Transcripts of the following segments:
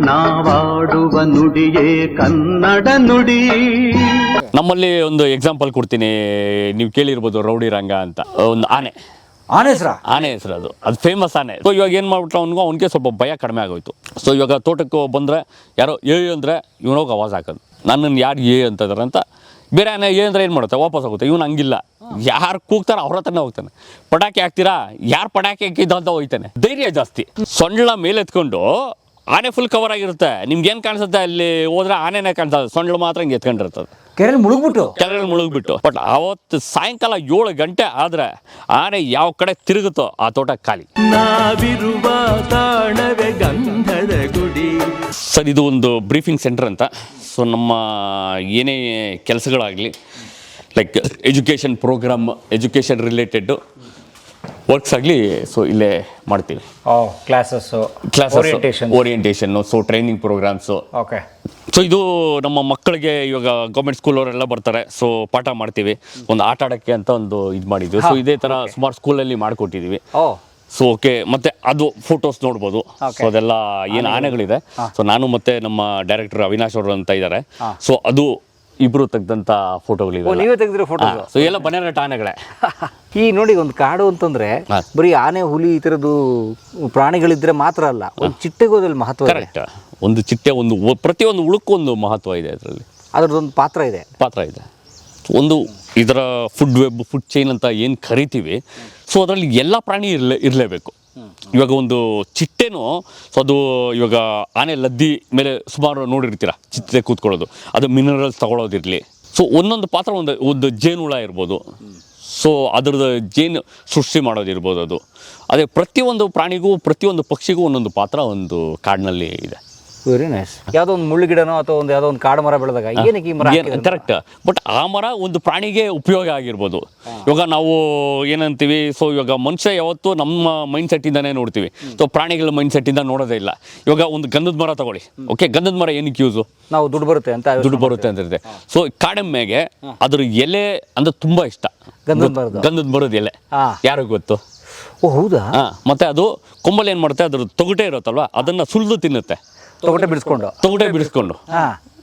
ನಾವಾಡುವ ನುಡಿಯೇ ಕನ್ನಡ ನುಡಿ. ನಮ್ಮಲ್ಲಿ ಒಂದು ಎಕ್ಸಾಂಪಲ್ ಕೊಡ್ತೀನಿ, ನೀವು ಕೇಳಿರ್ಬೋದು ರೌಡಿ ರಂಗ ಅಂತ ಒಂದು ಆನೆ ಹೆಸರು ಅದು ಫೇಮಸ್ ಆನೆ. ಸೊ ಇವಾಗ ಏನು ಮಾಡ್ಬಿಟ್ರೆ ಅವ್ನಿಗೆ ಸ್ವಲ್ಪ ಭಯ ಕಡಿಮೆ ಆಗೋಯ್ತು. ಸೊ ಇವಾಗ ತೋಟಕ್ಕೆ ಬಂದರೆ ಯಾರೋ ಅಂದರೆ ಇವನೋಗಿ ಆವಾಜ್ ಹಾಕೋದು, ನನ್ನನ್ನು ಯಾರು ಅಂತಂದ್ರೆ ಅಂತ. ಬೇರೆ ಆನೆ ಅಂದರೆ ಏನು ಮಾಡುತ್ತೆ, ವಾಪಸ್ ಹೋಗುತ್ತೆ. ಇವನು ಹಂಗಿಲ್ಲ, ಯಾರು ಕೂಗ್ತಾರ ಅವ್ರ ಹತ್ರನೇ ಹೋಗ್ತಾನೆ. ಪಟಾಕಿ ಹಾಕ್ತೀರಾ, ಯಾರು ಪಟಾಕಿ ಹಾಕಿದ್ದು ಅಂತ ಹೋಗ್ತಾನೆ. ಧೈರ್ಯ ಜಾಸ್ತಿ. ಸೊಂಡ್ಲ ಮೇಲೆತ್ಕೊಂಡು ಆನೆ ಫುಲ್ ಕವರ್ ಆಗಿರುತ್ತೆ. ನಿಮ್ಗೆ ಏನು ಕಾಣಿಸುತ್ತೆ ಅಲ್ಲಿ ಹೋದ್ರೆ ಆನೆನೇ ಕಾಣಿಸ್ತದೆ, ಸೊಂಡ್ಲು ಮಾತ್ರ ಹಿಂಗೆ ಎತ್ಕೊಂಡಿರ್ತದೆ. ಕೆರೆಯಲ್ಲಿ ಮುಳುಗ್ಬಿಟ್ಟು. ಬಟ್ ಅವತ್ತು ಸಾಯಂಕಾಲ 7 ಗಂಟೆ ಆದ್ರೆ ಆನೆ ಯಾವ ಕಡೆ ತಿರುಗುತ್ತೋ ಆ ತೋಟ ಖಾಲಿ. ನಾವಿರುವ ತಾಣವೇ ಗಂಧದ ಗುಡಿ. ಸರ್, ಇದು ಒಂದು ಬ್ರೀಫಿಂಗ್ ಸೆಂಟರ್ ಅಂತ. ಸೊ ನಮ್ಮ ಏನೇ ಕೆಲಸಗಳಾಗಲಿ, like education program, education related works ಆಗಲಿ, ಸೊ ಇಲ್ಲೇ ಮಾಡ್ತೀವಿ. Classes, orientation, so training programs. Okay. So ಇದು ನಮ್ಮ ಮಕ್ಕಳಿಗೆ ಇವಾಗ ಗೌರ್ಮೆಂಟ್ ಸ್ಕೂಲವರೆಲ್ಲ ಬರ್ತಾರೆ. ಸೊ ಪಾಠ ಮಾಡ್ತೀವಿ, ಒಂದು ಆಟ ಆಡೋಕ್ಕೆ ಅಂತ ಒಂದು ಇದು ಮಾಡಿದ್ವಿ. ಸೊ ಇದೇ ಥರ ಸುಮಾರು ಸ್ಕೂಲಲ್ಲಿ ಮಾಡಿಕೊಟ್ಟಿದ್ದೀವಿ. ಸೊ ಓಕೆ, ಮತ್ತೆ ಅದು ಫೋಟೋಸ್ ನೋಡ್ಬೋದು. ಸೊ ಅದೆಲ್ಲ ಏನು ಆನೆಗಳಿದೆ. ಸೊ ನಾನು ಮತ್ತೆ ನಮ್ಮ ಡೈರೆಕ್ಟರ್ ಅವಿನಾಶ್ ಅವರು ಅಂತ ಇದ್ದಾರೆ. ಸೊ ಅದು ಇಬ್ರು ತೆಗೆದಂತ ಫೋಟೋಗಳಿವೆ. ನೀವೇ ತೆಗೆದಿರೋ ಫೋಟೋ? ಸೊ ಎಲ್ಲ ಬನ್ನೇರಟ ಆನೆಗಳೇ. ಈ ನೋಡಿ, ಒಂದು ಕಾಡು ಅಂತಂದ್ರೆ ಬರೀ ಆನೆ, ಹುಲಿ ಈ ಥರದ್ದು ಪ್ರಾಣಿಗಳಿದ್ರೆ ಮಾತ್ರ ಅಲ್ಲ, ಒಂದು ಚಿಟ್ಟೆಗೋದಲ್ಲಿ ಮಹತ್ವ. ಕರೆಕ್ಟ್. ಒಂದು ಚಿಟ್ಟೆ, ಒಂದು ಪ್ರತಿಯೊಂದು ಉಳುಕ್ಕೊಂದು ಮಹತ್ವ ಇದೆ. ಅದರಲ್ಲಿ ಅದರದ್ದೊಂದು ಪಾತ್ರ ಇದೆ. ಒಂದು ಇದರ ಫುಡ್ ಚೈನ್ ಅಂತ ಏನು ಕರಿತೀವಿ. ಸೊ ಅದರಲ್ಲಿ ಎಲ್ಲ ಪ್ರಾಣಿ ಇರಲೇಬೇಕು. ಇವಾಗ ಒಂದು ಚಿಟ್ಟೆನೂ, ಸೊ ಅದು ಇವಾಗ ಆನೆ ಲದ್ದಿ ಮೇಲೆ ಸುಮಾರು ನೋಡಿರ್ತೀರ, ಚಿಟ್ಟೆ ಕೂತ್ಕೊಳ್ಳೋದು, ಅದು ಮಿನರಲ್ಸ್ ತಗೊಳ್ಳೋದಿರಲಿ. ಸೊ ಒಂದೊಂದು ಪಾತ್ರ, ಒಂದು ಜೇನುಹುಳ ಇರ್ಬೋದು. ಸೊ ಅದರದ್ದು ಜೇನು ಸೃಷ್ಟಿ ಮಾಡೋದಿರ್ಬೋದು. ಅದು ಅದೇ ಪ್ರತಿಯೊಂದು ಪ್ರಾಣಿಗೂ, ಪ್ರತಿಯೊಂದು ಪಕ್ಷಿಗೂ ಒಂದೊಂದು ಪಾತ್ರ ಒಂದು ಕಾಡಿನಲ್ಲಿ ಇದೆ. Very nice. ಯಾವುದೋ ಒಂದು ಮುಳ್ಳು ಗಿಡನೋ ಅಥವಾ ಯಾವುದೋ ಒಂದು ಕಾಡು ಮರ ಬೆಳೆದಾಗ ಏನಕ್ಕೆ ಈ ಮರ? ಕರೆಕ್ಟ್. ಬಟ್ ಆ ಮರ ಒಂದು ಪ್ರಾಣಿಗೆ ಉಪಯೋಗ ಆಗಿರ್ಬೋದು. ಇವಾಗ ನಾವು ಏನಂತೀವಿ, ಸೊ ಇವಾಗ ಮನುಷ್ಯ ಯಾವತ್ತು ನಮ್ಮ ಮೈಂಡ್ ಸೆಟ್ಟಿಂದಾನೇ ನೋಡ್ತೀವಿ. ಸೊ ಪ್ರಾಣಿಗಳ ಮೈಂಡ್ ಸೆಟ್ಟಿಂದ ನೋಡೋದೇ ಇಲ್ಲ. ಇವಾಗ ಒಂದು ಗಂಧದ ಮರ ತಗೊಳ್ಳಿ. ಓಕೆ, ಗಂಧದ ಮರ ಏನಕ್ಕೆ ಯೂಸು? ನಾವು ದುಡ್ಡು ಬರುತ್ತೆ ಅಂತ ಇರುತ್ತೆ. ಸೊ ಕಾಡೆಮ್ಮೆಗೆ ಅದ್ರ ಎಲೆ ಅಂದ್ರೆ ತುಂಬಾ ಇಷ್ಟ. ಗಂಧದ ಮರದ ಎಲೆ ಯಾರಿಗೂ ಗೊತ್ತು? ಓ ಹೌದಾ? ಮತ್ತೆ ಅದು ಕೊಂಬಲ್ಲಿ ಏನು ಮಾಡುತ್ತೆ, ಅದ್ರ ತೊಗಟೆ ಇರುತ್ತಲ್ವಾ, ಅದನ್ನ ಸುಲಿದು ತಿನ್ನುತ್ತೆ. ತೊಗಟೆ ಬಿಡಿಸ್ಕೊಂಡು.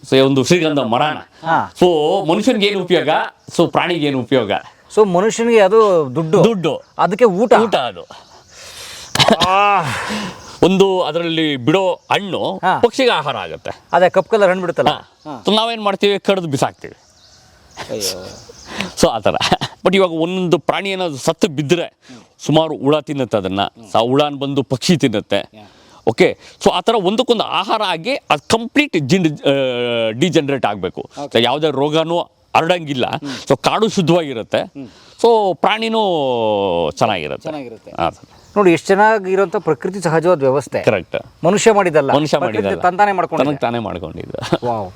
ಸೊ ಒಂದು ಶ್ರೀಗಂಧ ಮರಣ. ಸೊ ಮನುಷ್ಯನಿಗೆ ಏನು ಉಪಯೋಗ, ಸೊ ಪ್ರಾಣಿಗೆ ಏನು ಉಪಯೋಗ? ಸೊ ಮನುಷ್ಯನಿಗೆ ಅದು ದುಡ್ಡು, ಅದಕ್ಕೆ ಊಟ ಅದು. ಒಂದು ಅದರಲ್ಲಿ ಬಿಡೋ ಹಣ್ಣು ಪಕ್ಷಿಗೆ ಆಹಾರ ಆಗುತ್ತೆ. ಅದೇ ಕಪ್ ಕಲರ್ ಹಣ್ಣು ಬಿಡುತ್ತಲ್ಲ. ಸೊ ನಾವೇನ್ ಮಾಡ್ತೀವಿ, ಕಡ್ದು ಬಿಸಾಕ್ತೀವಿ. ಸೊ ಆ ಥರ. ಬಟ್ ಇವಾಗ ಒಂದೊಂದು ಪ್ರಾಣಿ ಏನಾದ್ರು ಸತ್ತು ಬಿದ್ದರೆ ಸುಮಾರು ಹುಳ ತಿನ್ನುತ್ತೆ. ಅದನ್ನ ಹುಳನ್ ಬಂದು ಪಕ್ಷಿ ತಿನ್ನುತ್ತೆ. ಓಕೆ. ಸೊ ಆ ಥರ ಒಂದಕ್ಕೊಂದು ಆಹಾರ ಆಗಿ ಅದು ಕಂಪ್ಲೀಟ್ ಡಿಜನ್ರೇಟ್ ಆಗಬೇಕು. ಯಾವುದೇ ರೋಗನೂ ಹರಡಂಗಿಲ್ಲ. ಸೊ ಕಾಡು ಶುದ್ಧವಾಗಿರುತ್ತೆ. ಸೊ ಪ್ರಾಣಿನೂ ಚೆನ್ನಾಗಿರುತ್ತೆ. ನೋಡಿ, ಎಷ್ಟು ಚೆನ್ನಾಗಿರುವಂಥ ಪ್ರಕೃತಿ ಸಹಜವಾದ ವ್ಯವಸ್ಥೆ. ಕರೆಕ್ಟ್. ಮನುಷ್ಯ ಮಾಡಿದಲ್ಲ, ತಾನೇ ಮಾಡ್ಕೊಂಡಿದ್ದು. ವಾವ್.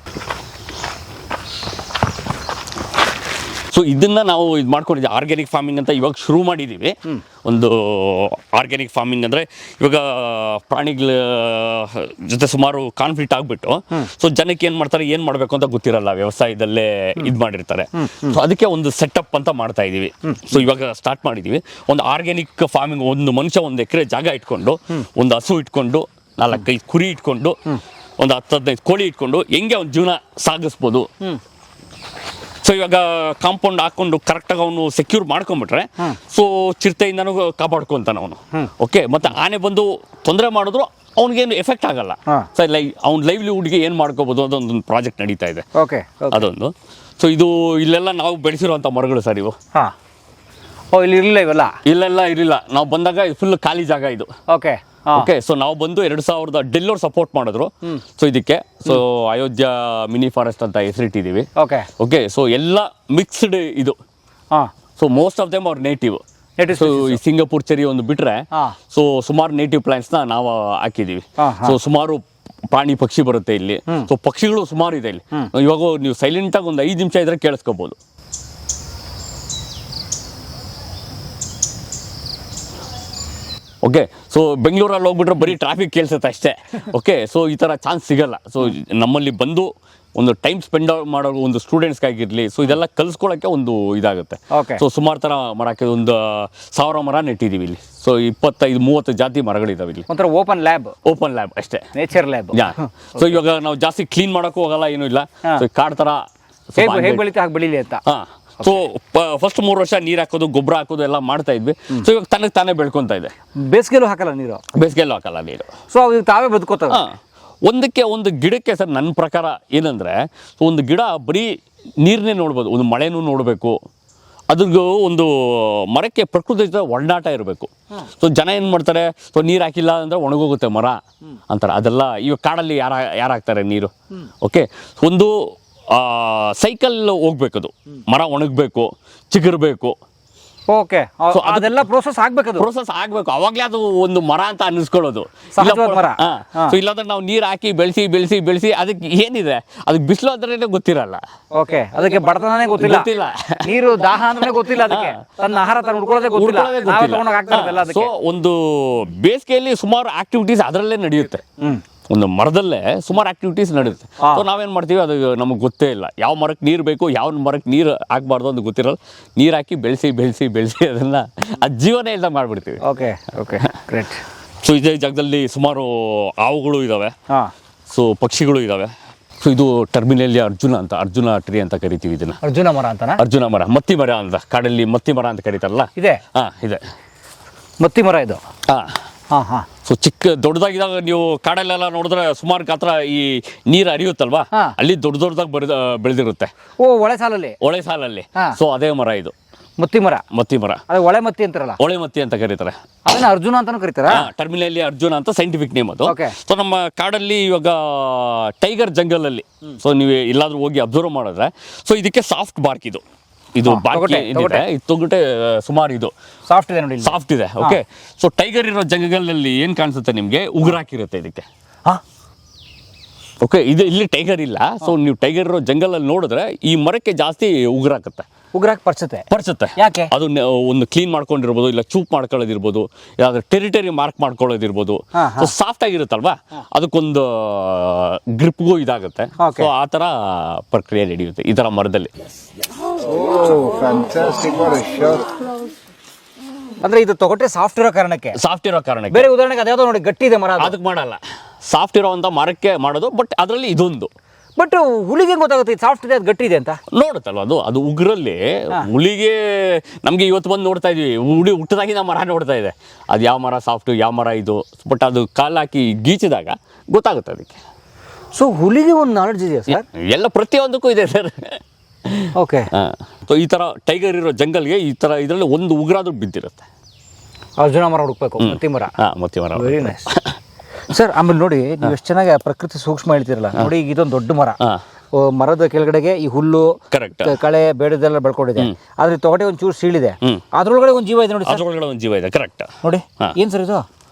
ಸೊ ಇದನ್ನ ನಾವು ಇದು ಮಾಡ್ಕೊಂಡಿದ್ದೀವಿ, ಆರ್ಗ್ಯಾನಿಕ್ ಫಾರ್ಮಿಂಗ್ ಅಂತ ಇವಾಗ ಶುರು ಮಾಡಿದ್ದೀವಿ. ಒಂದು ಆರ್ಗ್ಯಾನಿಕ್ ಫಾರ್ಮಿಂಗ್ ಅಂದರೆ ಇವಾಗ ಪ್ರಾಣಿಗಳ ಜೊತೆ ಸುಮಾರು ಕಾನ್ಫ್ಲಿಕ್ಟ್ ಆಗಿಬಿಟ್ಟು, ಸೊ ಜನಕ್ಕೆ ಏನು ಮಾಡ್ತಾರೆ, ಏನು ಮಾಡಬೇಕು ಅಂತ ಗೊತ್ತಿರಲ್ಲ, ವ್ಯವಸಾಯದಲ್ಲೇ ಇದು ಮಾಡಿರ್ತಾರೆ. ಸೊ ಅದಕ್ಕೆ ಒಂದು ಸೆಟಪ್ ಅಂತ ಮಾಡ್ತಾ ಇದ್ದೀವಿ. ಸೊ ಇವಾಗ ಸ್ಟಾರ್ಟ್ ಮಾಡಿದ್ದೀವಿ ಒಂದು ಆರ್ಗ್ಯಾನಿಕ್ ಫಾರ್ಮಿಂಗ್. ಒಂದು ಮನುಷ್ಯ 1 ಎಕರೆ ಜಾಗ ಇಟ್ಕೊಂಡು, ಒಂದು ಹಸು ಇಟ್ಕೊಂಡು, 4-5 ಕುರಿ ಇಟ್ಕೊಂಡು, ಒಂದು 10-15 ಕೋಳಿ ಇಟ್ಕೊಂಡು ಹೆಂಗೆ ಒಂದು ಜೀವನ ಸಾಗಿಸ್ಬೋದು. ಸೊ ಇವಾಗ ಕಾಂಪೌಂಡ್ ಹಾಕೊಂಡು ಕರೆಕ್ಟಾಗಿ ಅವನು ಸೆಕ್ಯೂರ್ ಮಾಡ್ಕೊಂಡ್ಬಿಟ್ರೆ, ಸೊ ಚಿರತೆಯಿಂದನೂ ಕಾಪಾಡ್ಕೊಂತಾನೆ ಅವನು. ಓಕೆ. ಮತ್ತೆ ಆನೆ ಬಂದು ತೊಂದರೆ ಮಾಡಿದ್ರು ಅವ್ನಿಗೇನು ಎಫೆಕ್ಟ್ ಆಗಲ್ಲ. ಸರ್, ಅವ್ನ ಲೈವ್ಲಿಹುಡ್ಗೆ ಏನು ಮಾಡ್ಕೋಬೋದು ಅದೊಂದು ಪ್ರಾಜೆಕ್ಟ್ ನಡೀತಾ ಇದೆ. ಅದೊಂದು. ಸೊ ಇದು ಇಲ್ಲೆಲ್ಲ ನಾವು ಬೆಳೆಸಿರುವಂಥ ಮರಗಳು ಸರ್ ಇವು. ಇಲ್ಲಿ ಇರಲಿಲ್ಲ, ಇರಲಿಲ್ಲ. ನಾವು ಬಂದಾಗ ಫುಲ್ ಖಾಲಿ ಜಾಗ ಇದು. ಓಕೆ. ಸೊ ನಾವು ಬಂದು 2000 ಡೆಲ್ಲೋರ್ ಸಪೋರ್ಟ್ ಮಾಡಿದ್ರು. ಸೊ ಇದಕ್ಕೆ ಸೊ ಅಯೋಧ್ಯ ಮಿನಿ ಫಾರೆಸ್ಟ್ ಅಂತ ಹೆಸರಿಟ್ಟಿದ್ದೀವಿ. ಓಕೆ. ಸೊ ಎಲ್ಲ ಮಿಕ್ಸ್ಡ್ ಇದು. ಸೊ ಮೋಸ್ಟ್ ಆಫ್ ದೆಮ್ ಅವ್ರ ನೇಟಿವ್. ಸೊ ಈ ಸಿಂಗಪುರ್ ಚೆರಿ ಒಂದು ಬಿಟ್ರೆ, ಸೊ ಸುಮಾರು ನೇಟಿವ್ ಪ್ಲಾಂಟ್ಸ್ನ ನಾವು ಹಾಕಿದ್ದೀವಿ. ಸೊ ಸುಮಾರು ಪ್ರಾಣಿ ಪಕ್ಷಿ ಬರುತ್ತೆ ಇಲ್ಲಿ. ಸೊ ಪಕ್ಷಿಗಳು ಸುಮಾರು ಇದೆ ಇಲ್ಲಿ. ಇವಾಗ ನೀವು ಸೈಲೆಂಟಾಗಿ ಒಂದು 5 ನಿಮಿಷ ಇದ್ರೆ ಕೇಳಿಸ್ಕೋಬಹುದು. ಓಕೆ. ಸೊ ಬೆಂಗಳೂರಲ್ಲಿ ಹೋಗ್ಬಿಟ್ರೆ ಬರೀ ಟ್ರಾಫಿಕ್ ಕೇಳಿಸುತ್ತೆ ಅಷ್ಟೇ. ಓಕೆ. ಸೊ ಈ ಥರ ಚಾನ್ಸ್ ಸಿಗಲ್ಲ. ಸೊ ನಮ್ಮಲ್ಲಿ ಬಂದು ಒಂದು ಟೈಮ್ ಸ್ಪೆಂಡ್ ಮಾಡೋ ಒಂದು ಸ್ಟೂಡೆಂಟ್ಸ್ಗಾಗಿರಲಿ, ಸೊ ಇದೆಲ್ಲ ಕಲಿಸ್ಕೊಳ್ಳೋಕ್ಕೆ ಒಂದು ಇದಾಗುತ್ತೆ. Okay. ಸೊ ಸುಮಾರು ಥರ ಮರ ಹಾಕಿದ್ದು, ಒಂದು 1000 ಮರ ನೆಟ್ಟಿದ್ದೀವಿ ಇಲ್ಲಿ. ಸೊ 25-30 ಜಾತಿ ಮರಗಳಿದಾವೆ ಇಲ್ಲಿ. ಒಂಥರ ಓಪನ್ ಲ್ಯಾಬ್ ಅಷ್ಟೇ, ನೇಚರ್ ಲ್ಯಾಬ್. ಸೊ ಇವಾಗ ನಾವು ಜಾಸ್ತಿ ಕ್ಲೀನ್ ಮಾಡೋಕ್ಕೂ ಹೋಗಲ್ಲ, ಏನೂ ಇಲ್ಲ. ಸೊ ಕಾಡು ಥರ ಹೇಗೆ ಬೆಳೀತಾ ಹಾಗೆ ಬೆಳೀಲಿ ಅಂತ. ಹಾಂ. ಸೊ ಫಸ್ಟ್ 3 ವರ್ಷ ನೀರು ಹಾಕೋದು, ಗೊಬ್ಬರ ಹಾಕೋದು ಎಲ್ಲ ಮಾಡ್ತಾ ಇದ್ವಿ. ಸೊ ಇವಾಗ ತಾನೇ ಬೆಳ್ಕೊತಾ ಇದೆ. ಬೇಸಿಗೆಲ್ಲೂ ಹಾಕಲ್ಲ ನೀರು? ಬೇಸಿಗೆಲ್ಲೂ ಹಾಕಲ್ಲ ನೀರು. ಸೊ ಅವು ತಾವೇ ಬದುಕೋತವೆ. ಒಂದು ಗಿಡಕ್ಕೆ ಸರ್ ನನ್ನ ಪ್ರಕಾರ ಏನಂದರೆ, ಒಂದು ಗಿಡ ಬರೀ ನೀರನ್ನೇ ನೋಡ್ಬೋದು, ಒಂದು ಮಳೆನೂ ನೋಡಬೇಕು, ಅದ್ರಿಗೂ ಒಂದು ಮರಕ್ಕೆ ಪ್ರಕೃತಿ ಜೊತೆ ಒಡನಾಟ ಇರಬೇಕು. ಸೊ ಜನ ಏನು ಮಾಡ್ತಾರೆ, ಸೊ ನೀರು ಹಾಕಿಲ್ಲ ಅಂದರೆ ಒಣಗೋಗುತ್ತೆ ಮರ ಅಂತಾರೆ. ಅದೆಲ್ಲ ಇವಾಗ ಕಾಡಲ್ಲಿ ಯಾರು ಹಾಕ್ತಾರೆ ನೀರು? ಓಕೆ, ಒಂದು ಸೈಕಲ್ ಹೋಗ್ಬೇಕದು, ಮರ ಒಣಗಬೇಕು, ಚಿಗುರಬೇಕು. ಓಕೆ, ಅದೆಲ್ಲ ಪ್ರೋಸೆಸ್ ಆಗ್ಬೇಕು, ಅವಾಗಲೇ ಅದು ಒಂದು ಮರ ಅಂತ ಅನ್ನಿಸ್ಕೊಳ್ಳೋದು. ಮರ. ಸೊ ಇಲ್ಲಾಂದ್ರೆ ನಾವು ನೀರು ಹಾಕಿ ಬೆಳೆಸಿ ಅದಕ್ಕೆ ಏನಿದೆ, ಅದಕ್ಕೆ ಬಿಸಿಲು ಅಂದ್ರೆ ಗೊತ್ತಿರಲ್ಲ. ಓಕೆ, ಅದಕ್ಕೆ ಬಡತನನೇ ಗೊತ್ತಿಲ್ಲ, ನೀರು ದಾಹ ಅಂದ್ರೆ ಗೊತ್ತಿಲ್ಲ, ಅದಕ್ಕೆ ತನ್ನ ಆಹಾರ ತಾನು ಹುಡ್ಕೊಳ್ಳೋದೇ ಗೊತ್ತಿಲ್ಲ. ಸೊ ಒಂದು ಬೇಸಿಗೆಯಲ್ಲಿ ಸುಮಾರು ಆಕ್ಟಿವಿಟೀಸ್ ಅದರಲ್ಲೇ ನಡೆಯುತ್ತೆ. ಒಂದು ಮರದಲ್ಲೇ ಸುಮಾರು ಆಕ್ಟಿವಿಟೀಸ್ ನಡೆಯುತ್ತೆ. ಸೊ ನಾವೇನು ಮಾಡ್ತೀವಿ, ಅದು ನಮಗೆ ಗೊತ್ತೇ ಇಲ್ಲ. ಯಾವ ಮರಕ್ಕೆ ನೀರು ಬೇಕು, ಯಾವ ಮರಕ್ಕೆ ನೀರು ಹಾಕ್ಬಾರ್ದು ಅಂತ ಗೊತ್ತಿರಲ್ಲ. ನೀರು ಹಾಕಿ ಬೆಳೆಸಿ ಅದನ್ನು ಜೀವನ ಇಲ್ದ ಮಾಡಿಬಿಡ್ತೀವಿ. Okay, great. ಸೊ ಇದೇ ಜಾಗದಲ್ಲಿ ಸುಮಾರು ಹಾವುಗಳು ಇದ್ದಾವೆ, ಸೊ ಪಕ್ಷಿಗಳು ಇದ್ದಾವೆ. ಸೊ ಇದು ಟರ್ಮಿನಲ್ಲಿ ಅರ್ಜುನ ಟ್ರೀ ಅಂತ ಕರಿತೀವಿ ಇದನ್ನು. ಅರ್ಜುನ ಮರ ಅಂತಾನೆ? ಅರ್ಜುನ ಮರ, ಮತ್ತಿ ಮರ ಅಂತ, ಕಾಡಲ್ಲಿ ಮತ್ತಿ ಮರ ಅಂತ ಕರೀತಾರಲ್ಲ. ಇದೆ. ಇದೆ ಮತ್ತಿ ಮರ ಇದು. ಸೊ ದೊಡ್ಡದಾಗಿದ್ದಾಗ ನೀವು ಕಾಡಲ್ಲೆಲ್ಲ ನೋಡಿದ್ರೆ ಸುಮಾರು ಗಾತ್ರ ಈ ನೀರು ಹರಿಯುತ್ತಲ್ವಾ, ಅಲ್ಲಿ ದೊಡ್ಡದಾಗಿ ಬೆಳೆದಿರುತ್ತೆ. ಒಳೆ ಸಾಲಲ್ಲಿ. ಸೊ ಅದೇ ಮರ ಇದು, ಮತ್ತಿ ಮರ. ಅದೇ ಒಳೆ ಮತ್ತಿ ಅಂತಾರಲ್ಲ, ಒಳೆ ಮತ್ತಿ ಅಂತ ಕರೀತಾರೆ. ಅದನ್ನ ಅರ್ಜುನ ಅಂತಾನು ಕರೀತಾರ. ಟರ್ಮಿನಲ್ಲಿ ಅರ್ಜುನ ಅಂತ ಸೈಂಟಿಫಿಕ್ ನೇಮ್ ಅದು. ಸೊ ನಮ್ಮ ಕಾಡಲ್ಲಿ ಇವಾಗ ಟೈಗರ್ ಜಂಗಲ್ ಅಲ್ಲಿ, ಸೊ ನೀವು ಎಲ್ಲಾದ್ರೂ ಹೋಗಿ ಅಬ್ಸರ್ವ್ ಮಾಡಿದ್ರೆ, ಸೊ ಇದಕ್ಕೆ ಸಾಫ್ಟ್ ಬಾರ್ಕ್ ಇದು ತೊಗಟೆ ಸುಮಾರು ಇದು ಸಾಫ್ಟ್ ಇದೆ. ಓಕೆ, ಸೊ ಟೈಗರ್ ಇರೋ ಜಂಗಲಲ್ಲಿ ಏನ್ ಕಾಣಿಸುತ್ತೆ ನಿಮ್ಗೆ, ಉಗುರಾಕಿರುತ್ತೆ ಇದಕ್ಕೆ. ಓಕೆ, ಇಲ್ಲಿ ಟೈಗರ್ ಇಲ್ಲ. ಸೊ ನೀವು ಟೈಗರ್ ಇರೋ ಜಂಗಲಲ್ಲಿ ನೋಡಿದ್ರೆ ಈ ಮರಕ್ಕೆ ಜಾಸ್ತಿ ಉಗುರಾಕತ್ತೆ, ಪರ್ಚುತ್ತೆ. ಯಾಕೆ? ಅದು ಒಂದು ಕ್ಲೀನ್ ಮಾಡ್ಕೊಂಡಿರ್ಬೋದು, ಇಲ್ಲ ಚೂಪ್ ಮಾಡ್ಕೊಳ್ಳೋದಿರ್ಬೋದು, ಯಾವ್ದಾದ್ರು ಟೆರಿಟರಿ ಮಾರ್ಕ್ ಮಾಡ್ಕೊಳ್ಳೋದಿರ್ಬೋದು. ಸೊ ಸಾಫ್ಟ್ ಆಗಿರುತ್ತಲ್ವಾ, ಅದಕ್ಕೊಂದು ಗ್ರಿಪ್ಗೂ ಇದಾಗುತ್ತೆ. ಸೊ ಆ ಥರ ಪ್ರಕ್ರಿಯೆ ನಡೆಯುತ್ತೆ ಈ ಥರ ಮರದಲ್ಲಿ. ಅಂದ್ರೆ ಇದು ತೊಗಟೆ ಸಾಫ್ಟ್ ಇರೋ ಕಾರಣಕ್ಕೆ. ಬೇರೆ ಉದಾಹರಣೆಗೆ ಅದ್ಯಾವುದೋ ನೋಡಿ ಗಟ್ಟಿ ಇದೆ ಮರ, ಅದಕ್ಕೆ ಮಾಡಲ್ಲ. ಸಾಫ್ಟ್ ಇರೋವಂಥ ಮರಕ್ಕೆ ಮಾಡೋದು. ಬಟ್ ಅದರಲ್ಲಿ ಇದೊಂದು. ಬಟ್ ಹುಲಿಗೆ ಗೊತ್ತಾಗುತ್ತೆ ಇದು ಸಾಫ್ಟ್ ಇದೆ, ಅದು ಗಟ್ಟಿ ಇದೆ ಅಂತ ನೋಡುತ್ತಲ್ವ. ಅದು ಉಗ್ರಲ್ಲಿ ಹುಲಿಗೆ ನಮಗೆ ಇವತ್ತು ಬಂದು ನೋಡ್ತಾ ಇದೀವಿ, ಹುಲಿ ಹುಟ್ಟದಾಗಿ ನಾವು ಮರ ನೋಡ್ತಾ ಇದೆ, ಅದು ಯಾವ ಮರ ಸಾಫ್ಟ್, ಯಾವ ಮರ ಇದು. ಬಟ್ ಅದು ಕಾಲು ಹಾಕಿ ಗೀಚಿದಾಗ ಗೊತ್ತಾಗುತ್ತೆ ಅದಕ್ಕೆ. ಸೊ ಹುಲಿಗೆ ಒಂದು ನಾಲೆಡ್ಜ್ ಇದೆಯಾ ಸರ್? ಎಲ್ಲ ಪ್ರತಿಯೊಂದಕ್ಕೂ ಇದೆ ಸರ್. ಓಕೆ. ಸೊ ಈ ಥರ ಟೈಗರ್ ಇರೋ ಜಂಗಲ್ಗೆ ಈ ಥರ ಇದರಲ್ಲಿ ಒಂದು ಉಗ್ರಾದ್ರೂ ಬಿದ್ದಿರುತ್ತೆ. ಅರ್ಜುನ ಮರ ಹುಡುಕ್ಬೇಕು, ಮತ್ತಿ ಮರ. Very nice sir. ಆಮೇಲೆ ನೋಡಿ, ನೀವು ಎಷ್ಟು ಚೆನ್ನಾಗಿ ಪ್ರಕೃತಿ ಸೂಕ್ಷ್ಮ ಹೇಳ್ತಿರಲ್ಲ ನೋಡಿ. ಈಗ ಇದೊಂದು ದೊಡ್ಡ ಮರ, ಮರದ ಕೆಳಗಡೆಗೆ ಈ ಹುಲ್ಲು, ಕಳೆ, ಬೇಡದೆಲ್ಲ ಬೆಳ್ಕೊಂಡಿದೆ. ಆದ್ರೆ ತೊಗಟೆ ಒಂದು ಚೂರು ಸೀಳಿದೆ, ಅದ್ರೊಳಗಡೆ ಒಂದು ಜೀವ ಇದೆ ನೋಡಿ. ಅದ್ರೊಳಗಡೆ ಒಂದು ಜೀವ ಇದೆ, ಕರೆಕ್ಟ್ ನೋಡಿ. ಏನ್ ಸರ್ ಇದು?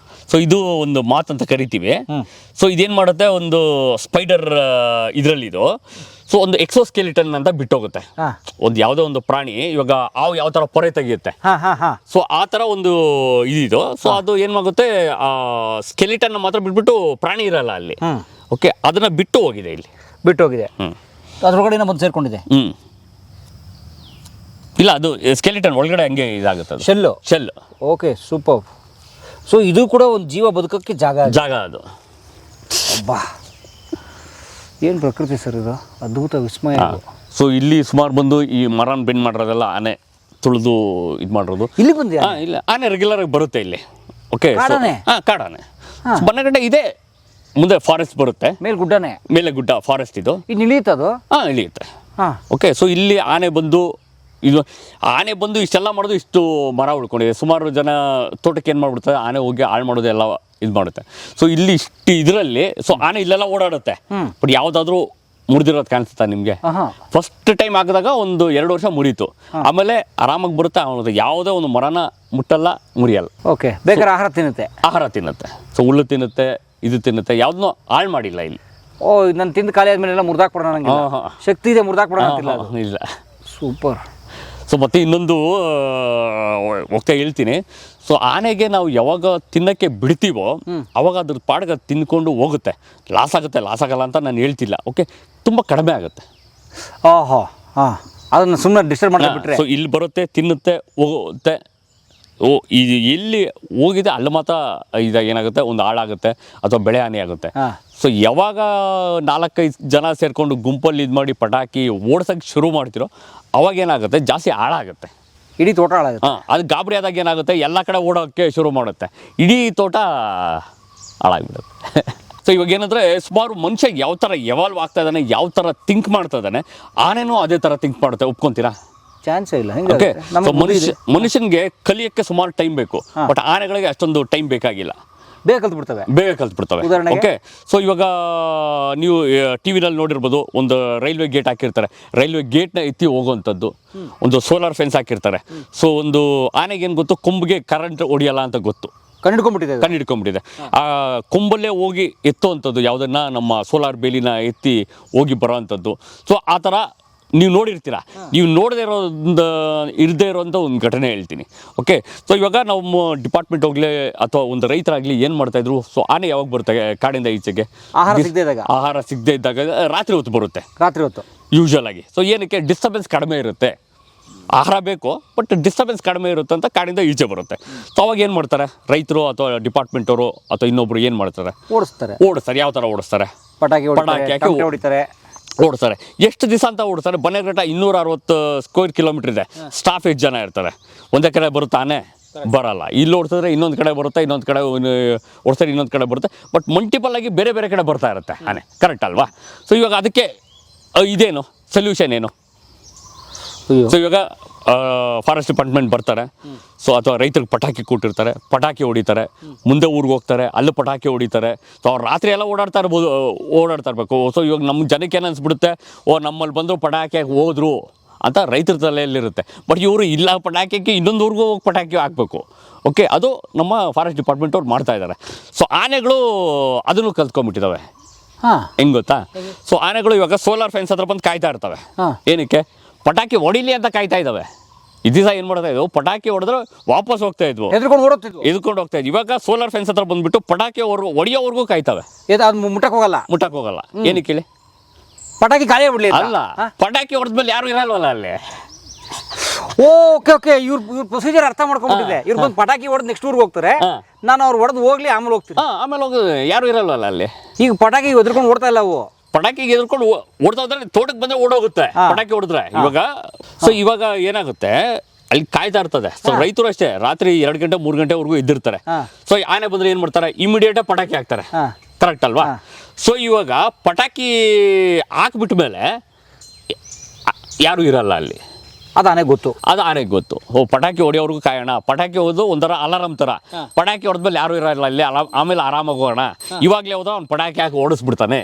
ಸೊ ಇದು ಒಂದು ಮಾತಂತ ಕರಿತೀವಿ. ಸೊ ಇದೇನು ಮಾಡುತ್ತೆ, ಒಂದು ಸ್ಪೈಡರ್ ಇದರಲ್ಲಿ ಇದು. ಸೊ ಒಂದು ಎಕ್ಸೋಸ್ಕೆಲಿಟನ್ ಅಂತ ಬಿಟ್ಟೋಗುತ್ತೆ. ಒಂದು ಯಾವುದೋ ಒಂದು ಪ್ರಾಣಿ, ಇವಾಗ ಹಾವು ಯಾವ ಥರ ಪೊರೆ ತೆಗೆಯುತ್ತೆ, ಸೊ ಆ ಥರ ಒಂದು ಇದಿದು. ಸೊ ಅದು ಏನಾಗುತ್ತೆ, ಆ ಸ್ಕೆಲಿಟನ್ ಮಾತ್ರ ಬಿಟ್ಬಿಟ್ಟು ಪ್ರಾಣಿ ಇರಲ್ಲ ಅಲ್ಲಿ. ಓಕೆ, ಅದನ್ನ ಬಿಟ್ಟು ಹೋಗಿದೆ ಇಲ್ಲಿ. ಅದ್ರೊಳಗಡೆ ಬಂದು ಸೇರ್ಕೊಂಡಿದೆ. ಇಲ್ಲ, ಅದು ಸ್ಕೆಲಿಟನ್ ಒಳಗಡೆ ಹಂಗೆ ಇದಾಗುತ್ತೆ, ಶೆಲ್. Okay, super. ಸೊ ಇದು ಕೂಡ ಒಂದು ಜೀವ ಬದುಕಕ್ಕೆ ಜಾಗ ಅದು. ಅಬ್ಬಾ, ಏನು ಪ್ರಕೃತಿ ಸರ್ ಇದು, ಅದ್ಭುತ, ವಿಸ್ಮಯ. ಸೊ ಇಲ್ಲಿ ಸುಮಾರು ಬಂದು ಈ ಮರನ ಬೆಂಡ್ ಮಾಡಿರೋದೆಲ್ಲ ಆನೆ ತುಳಿದು ಇದು ಮಾಡಿರೋದು. ಇಲ್ಲಿ ಬಂದು ಇಲ್ಲ, ಆನೆ ರೆಗ್ಯುಲರ್ ಆಗಿ ಬರುತ್ತೆ ಇಲ್ಲಿ. ಓಕೆ, ಕಾಡಾನೆ ಬನ್ನಗಡ್ಡೆ ಇದೆ. ಮುಂದೆ ಫಾರೆಸ್ಟ್ ಬರುತ್ತೆ, ಮೇಲೆ ಗುಡ್ಡ ಫಾರೆಸ್ಟ್ ಇದು. ಇಳಿಯುತ್ತದು? ಇಳಿಯುತ್ತೆ. ಓಕೆ, ಸೊ ಇಲ್ಲಿ ಆನೆ ಬಂದು ಇಷ್ಟೆಲ್ಲ ಮಾಡೋದು, ಇಷ್ಟು ಮರ ಉಳ್ಕೊಂಡಿದೆ. ಸುಮಾರು ಜನ ತೋಟಕ್ಕೆ ಏನು ಮಾಡ್ಬಿಡ್ತಾರೆ, ಆನೆ ಹೋಗಿ ಹಾಳು ಮಾಡೋದು ಎಲ್ಲ ಇದು ಮಾಡುತ್ತೆ. ಸೊ ಇಲ್ಲಿ ಇಷ್ಟು ಇದರಲ್ಲಿ ಸೊ ಆನೆ ಇಲ್ಲೆಲ್ಲ ಓಡಾಡುತ್ತೆ. ಬಟ್ ಯಾವುದಾದ್ರೂ ಮುರಿದಿರೋದು ಕಾಣಿಸುತ್ತಾ ನಿಮಗೆ? ಫಸ್ಟ್ ಟೈಮ್ ಹಾಕಿದಾಗ ಒಂದು 2 ವರ್ಷ ಮುರಿತು. ಆಮೇಲೆ ಆರಾಮಾಗಿ ಬರುತ್ತೆ. ಅವನು ಯಾವುದೇ ಒಂದು ಮರನ ಮುಟ್ಟಲ್ಲ, ಮುರಿಯಲ್ಲ. ಓಕೆ, ಬೇಕಾದ್ರೆ ಆಹಾರ ತಿನ್ನುತ್ತೆ. ಸೊ ಹುಲ್ಲು ತಿನ್ನುತ್ತೆ, ಇದು ತಿನ್ನುತ್ತೆ, ಯಾವುದನ್ನೂ ಹಾಳು ಮಾಡಿಲ್ಲ ಇಲ್ಲಿ. ನಾನು ತಿಂದು ಖಾಲಿ ಆದ್ಮೇಲೆ ಮುರಿದಾಕ್ಬಿಡೋಣ, ಶಕ್ತಿ ಇದೆ, ಮುರಿದಾಕ್ಬಿಡೋಣ ಇಲ್ಲ. ಸೂಪರ್. ಸೊ ಮತ್ತೆ ಇನ್ನೊಂದು ಹೋಗ್ತಾ ಹೇಳ್ತೀನಿ. ಸೊ ಆನೆಗೆ ನಾವು ಯಾವಾಗ ತಿನ್ನಕ್ಕೆ ಬಿಡ್ತೀವೋ ಅವಾಗ ಅದ್ರ ಪಾಡ್ಗೆ ತಿನ್ಕೊಂಡು ಹೋಗುತ್ತೆ. ಲಾಸ್ ಆಗಲ್ಲ ಅಂತ ನಾನು ಹೇಳ್ತಿಲ್ಲ. ಓಕೆ, ತುಂಬ ಕಡಿಮೆ ಆಗುತ್ತೆ. ಓಹೋ, ಹಾಂ, ಅದನ್ನು ಸುಮ್ಮನೆ ಡಿಸ್ಟರ್ಬ್ ಮಾಡಿಬಿಟ್ರೆ. ಸೊ ಇಲ್ಲಿ ಬರುತ್ತೆ, ತಿನ್ನುತ್ತೆ, ಹೋಗುತ್ತೆ. ಇದು ಎಲ್ಲಿ ಹೋಗಿದೆ ಅಲ್ಲಿ ಮಾತ್ರ ಏನಾಗುತ್ತೆ, ಒಂದು ಹಾಳಾಗುತ್ತೆ ಅಥವಾ ಬೆಳೆ ಹಾನಿ ಆಗುತ್ತೆ. ಸೊ ಯಾವಾಗ 4-5 ಜನ ಸೇರಿಕೊಂಡು ಗುಂಪಲ್ಲಿ ಇದು ಮಾಡಿ ಪಟಾಕಿ ಓಡ್ಸೋಕ್ಕೆ ಶುರು ಮಾಡ್ತಿರೋ ಅವಾಗ ಏನಾಗುತ್ತೆ, ಜಾಸ್ತಿ ಹಾಳಾಗುತ್ತೆ, ಇಡೀ ತೋಟ ಹಾಳಾಗುತ್ತೆ. ಅದು ಗಾಬರಿ ಆದಾಗ ಏನಾಗುತ್ತೆ, ಎಲ್ಲ ಕಡೆ ಓಡೋಕ್ಕೆ ಶುರು ಮಾಡುತ್ತೆ, ಇಡೀ ತೋಟ ಹಾಳಾಗಿಬಿಡುತ್ತೆ. ಸೊ ಇವಾಗ ಏನಂದರೆ, ಸುಮಾರು ಮನುಷ್ಯ ಯಾವ ಥರ ಎವಾಲ್ವ್ ಆಗ್ತಾ ಇದ್ದಾನೆ, ಯಾವ ಥರ ಥಿಂಕ್ ಮಾಡ್ತಾ ಇದ್ದಾನೆ, ಆನೆನೂ ಅದೇ ಥರ ಥಿಂಕ್ ಮಾಡುತ್ತೆ. ಒಪ್ಕೊಂತೀರಾ? ಚಾನ್ಸೇ ಇಲ್ಲ. ಓಕೆ, ಮನುಷ್ಯನಿಗೆ ಕಲಿಯೋಕ್ಕೆ ಸುಮಾರು ಟೈಮ್ ಬೇಕು, ಬಟ್ ಆನೆಗಳಿಗೆ ಅಷ್ಟೊಂದು ಟೈಮ್ ಬೇಕಾಗಿಲ್ಲ, ಬೇಗ ಕಲ್ತ್ಬಿಡ್ತವೆ. ಓಕೆ, ಸೊ ಇವಾಗ ನೀವು ಟಿವಿನಲ್ಲಿ ನೋಡಿರ್ಬೋದು, ಒಂದು ರೈಲ್ವೆ ಗೇಟ್ ಹಾಕಿರ್ತಾರೆ, ರೈಲ್ವೆ ಗೇಟ್ನ ಎತ್ತಿ ಹೋಗುವಂಥದ್ದು, ಒಂದು ಸೋಲಾರ್ ಫೆನ್ಸ್ ಹಾಕಿರ್ತಾರೆ. ಸೊ ಒಂದು ಆನೆಗೆ ಏನು ಗೊತ್ತು, ಕೊಂಬಿಗೆ ಕರೆಂಟ್ ಹೊಡಿಯಲ್ಲ ಅಂತ ಗೊತ್ತು, ಕಂಡಿಡ್ಕೊಂಡ್ಬಿಟ್ಟಿದೆ. ಆ ಕೊಂಬಲ್ಲೇ ಹೋಗಿ ಎತ್ತುವಂಥದ್ದು ಯಾವುದನ್ನ, ನಮ್ಮ ಸೋಲಾರ್ ಬೇಲಿನ ಎತ್ತಿ ಹೋಗಿ ಬರೋ ಅಂಥದ್ದು. ಸೊ ಆ ಥರ ನೀವು ನೋಡಿರ್ತೀರ. ನೀವು ನೋಡದೇ ಇರದೇ ಇರೋಂಥ ಒಂದು ಘಟನೆ ಹೇಳ್ತೀನಿ. ಓಕೆ, ಸೊ ಇವಾಗ ನಮ್ಮ ಡಿಪಾರ್ಟ್ಮೆಂಟ್ ಹೋಗಲಿ ಅಥವಾ ಒಂದು ರೈತರಾಗಲಿ ಏನು ಮಾಡ್ತಾಯಿದ್ರು, ಸೊ ಆನೆ ಯಾವಾಗ ಬರುತ್ತೆ ಕಾಡಿಂದ ಈಚೆಗೆ, ಆಹಾರ ಸಿಗದೇ ಇದ್ದಾಗ ರಾತ್ರಿ ಹೊತ್ತು ಬರುತ್ತೆ, ಯೂಶ್ವಲ್ ಆಗಿ. ಸೊ ಏನಕ್ಕೆ, ಡಿಸ್ಟರ್ಬೆನ್ಸ್ ಕಡಿಮೆ ಇರುತ್ತೆ, ಆಹಾರ ಬೇಕು ಬಟ್ ಡಿಸ್ಟರ್ಬೆನ್ಸ್ ಕಡಿಮೆ ಇರುತ್ತೆ ಅಂತ ಕಾಡಿಂದ ಈಚೆ ಬರುತ್ತೆ. ಸೊ ಅವಾಗ ಏನು ಮಾಡ್ತಾರೆ ರೈತರು ಅಥವಾ ಡಿಪಾರ್ಟ್ಮೆಂಟ್ ಅವರು ಅಥವಾ ಇನ್ನೊಬ್ರು ಏನು ಮಾಡ್ತಾರೆ, ಓಡಿಸ್ತಾರೆ. ಯಾವ ಥರ ಓಡಿಸ್ತಾರೆ, ಪಟಾಕಿ ಹಾಕಿ ಓಡಿಸ್ತಾರೆ. ಎಷ್ಟು ದಿವಸ ಅಂತ ಓಡಿಸ್ತಾರೆ? ಬನ್ನೇರಘಟ್ಟ 260 ಸ್ಕ್ವೇರ್ ಕಿಲೋಮೀಟರ್ ಇದೆ. ಸ್ಟಾಫ್ ಎಷ್ಟು ಜನ ಇರ್ತಾರೆ? ಒಂದೇ ಕಡೆ ಬರುತ್ತೆ ಆನೆ, ಬರಲ್ಲ. ಇಲ್ಲಿ ಓಡಿಸಿದ್ರೆ ಇನ್ನೊಂದು ಕಡೆ ಬರುತ್ತೆ, ಇನ್ನೊಂದು ಕಡೆ ಓಡಿಸಿದ್ರೆ ಇನ್ನೊಂದು ಕಡೆ ಬರುತ್ತೆ, ಬಟ್ ಮಲ್ಟಿಪಲ್ ಆಗಿ ಬೇರೆ ಬೇರೆ ಕಡೆ ಬರ್ತಾ ಇರುತ್ತೆ ಆನೆ. ಕರೆಕ್ಟ್ ಅಲ್ವಾ? ಸೊ ಇವಾಗ ಅದಕ್ಕೆ ಇದೇನು ಸೊಲ್ಯೂಷನ್ ಏನು? ಸೊ ಇವಾಗ ಫಾರೆಸ್ಟ್ ಡಿಪಾರ್ಟ್ಮೆಂಟ್ ಬರ್ತಾರೆ, ಸೊ ಅಥವಾ ರೈತರಿಗೆ ಪಟಾಕಿ ಕೊಟ್ಟಿರ್ತಾರೆ, ಪಟಾಕಿ ಹೊಡಿತಾರೆ, ಮುಂದೆ ಊರಿಗೆ ಹೋಗ್ತಾರೆ, ಅಲ್ಲಿ ಪಟಾಕಿ ಹೊಡಿತಾರೆ. ಸೊ ಅವ್ರು ರಾತ್ರಿ ಎಲ್ಲ ಓಡಾಡ್ತಾ ಇರಬೇಕು. ಸೊ ಇವಾಗ ನಮ್ಮ ಜನಕ್ಕೆ ಏನು ಅನಿಸ್ಬಿಡುತ್ತೆ, ನಮ್ಮಲ್ಲಿ ಬಂದರು ಪಟಾಕಿ ಹೋದ್ರು ಅಂತ ರೈತರ ತಲೆಯಲ್ಲಿರುತ್ತೆ. ಬಟ್ ಇವರು ಇಲ್ಲ, ಪಟಾಕಿಗೆ ಇನ್ನೊಂದು ಊರಿಗೂ ಹೋಗಿ ಪಟಾಕಿ ಹಾಕಬೇಕು. ಓಕೆ, ಅದು ನಮ್ಮ ಫಾರೆಸ್ಟ್ ಡಿಪಾರ್ಟ್ಮೆಂಟ್ ಅವ್ರು ಮಾಡ್ತಾ ಇದ್ದಾರೆ. ಸೊ ಆನೆಗಳು ಅದನ್ನು ಕಲ್ತ್ಕೊಂಡ್ಬಿಟ್ಟಿದ್ದಾವೆ. ಹೆಂಗೆ ಗೊತ್ತಾ? ಸೊ ಆನೆಗಳು ಇವಾಗ ಸೋಲಾರ್ ಫೆನ್ಸ್ ಹತ್ರ ಬಂದು ಕಾಯ್ತಾ ಇರ್ತವೆ. ಏನಕ್ಕೆ? ಪಟಾಕಿ ಹೊಡಿಲಿ ಅಂತ ಕಾಯ್ತಾ ಇದ್ದಾವೆ. ಇದೀಗ ಏನು ಮಾಡ್ತಾ ಇದ್ವು, ಪಟಾಕಿ ಹೊಡೆದ್ರೆ ವಾಪಸ್ ಹೋಗ್ತಾ ಇದ್ವು, ಎದ್ಕೊಂಡು ಹೋಗ್ತಾ ಇದ್ವು. ಇವಾಗ ಸೋಲಾರ್ ಫೆನ್ಸ್ ಹತ್ರ ಬಂದ್ಬಿಟ್ಟು ಪಟಾಕಿ ಹೊಡಿಯೋವರೆಗೂ ಕಾಯ್ತವೆ, ಮುಟ್ಟಕ್ಕೆ ಹೋಗಲ್ಲ. ಏನಕ್ಕೆ ಹೇಳಿ? ಪಟಾಕಿ ಗಾಳಿ ಬಿಡ್ಲಿ ಅಲ್ಲ, ಪಟಾಕಿ ಹೊಡೆದ್ಮೇಲೆ ಯಾರು ಇರಲ್ವಲ್ಲ ಅಲ್ಲಿ. ಓಕೆ, ಇವ್ರ ಪ್ರೊಸೀಜರ್ ಅರ್ಥ ಮಾಡ್ಕೊಂಡ್ಬಿಟ್ಟಿದೆ. ಇವ್ರು ಬಂದು ಪಟಾಕಿ ಹೊಡೆದು ನೆಕ್ಸ್ಟ್ ಊರಿಗೆ ಹೋಗ್ತಾರೆ, ನಾನು ಅವ್ರು ಹೊಡೆದು ಹೋಗ್ಲಿ ಆಮೇಲೆ ಹೋಗ್ತೀನಿ. ಆಮೇಲೆ ಹೋಗೋದು ಯಾರು ಇರಲ್ವಲ್ಲ ಅಲ್ಲಿ. ಈಗ ಪಟಾಕಿ ಎದ್ಕೊಂಡು ಓಡ್ತಾ ಇಲ್ಲ ಅವು, ಪಟಾಕಿಗೆ ಎದ್ಕೊಂಡು ಓಡ್ತಾ ಹೋದ್ರೆ ತೋಟಕ್ಕೆ ಬಂದ್ರೆ ಓಡೋಗುತ್ತೆ ಪಟಾಕಿ ಹೊಡೆದ್ರೆ. ಇವಾಗ ಏನಾಗುತ್ತೆ, ಅಲ್ಲಿ ಕಾಯ್ತಾ ಇರ್ತದೆ. ಸೊ ರೈತರು ಅಷ್ಟೇ, ರಾತ್ರಿ 2 ಗಂಟೆ 3 ಗಂಟೆವರೆಗೂ ಇದ್ದಿರ್ತಾರೆ. ಸೊ ಆನೆ ಬಂದ್ರೆ ಏನ್ ಮಾಡ್ತಾರೆ, ಇಮಿಡಿಯೇಟ್ ಪಟಾಕಿ ಹಾಕ್ತಾರೆ. ಕರೆಕ್ಟ್ ಅಲ್ವಾ? ಸೊ ಇವಾಗ ಪಟಾಕಿ ಹಾಕ್ಬಿಟ್ಟ ಮೇಲೆ ಯಾರು ಇರಲ್ಲ ಅಲ್ಲಿ. ಅದು ಆನೆಗೆ ಗೊತ್ತು. ಪಟಾಕಿ ಹೊಡೆಯೋರ್ಗು ಕಾಯೋಣ, ಪಟಾಕಿ ಹೊಡೆದು ಒಂಥರ ಅಲಾರಾಮ್ ಥರ, ಪಟಾಕಿ ಹೊಡೆದ್ಮೇಲೆ ಯಾರು ಇರಲ್ಲ ಇಲ್ಲಿ, ಆಮೇಲೆ ಆರಾಮಾಗಿ ಹೋಗೋಣ. ಇವಾಗಲೇ ಹೋದ ಅವ್ನು ಪಟಾಕಿ ಹಾಕಿ ಓಡಿಸ್ಬಿಡ್ತಾನೆ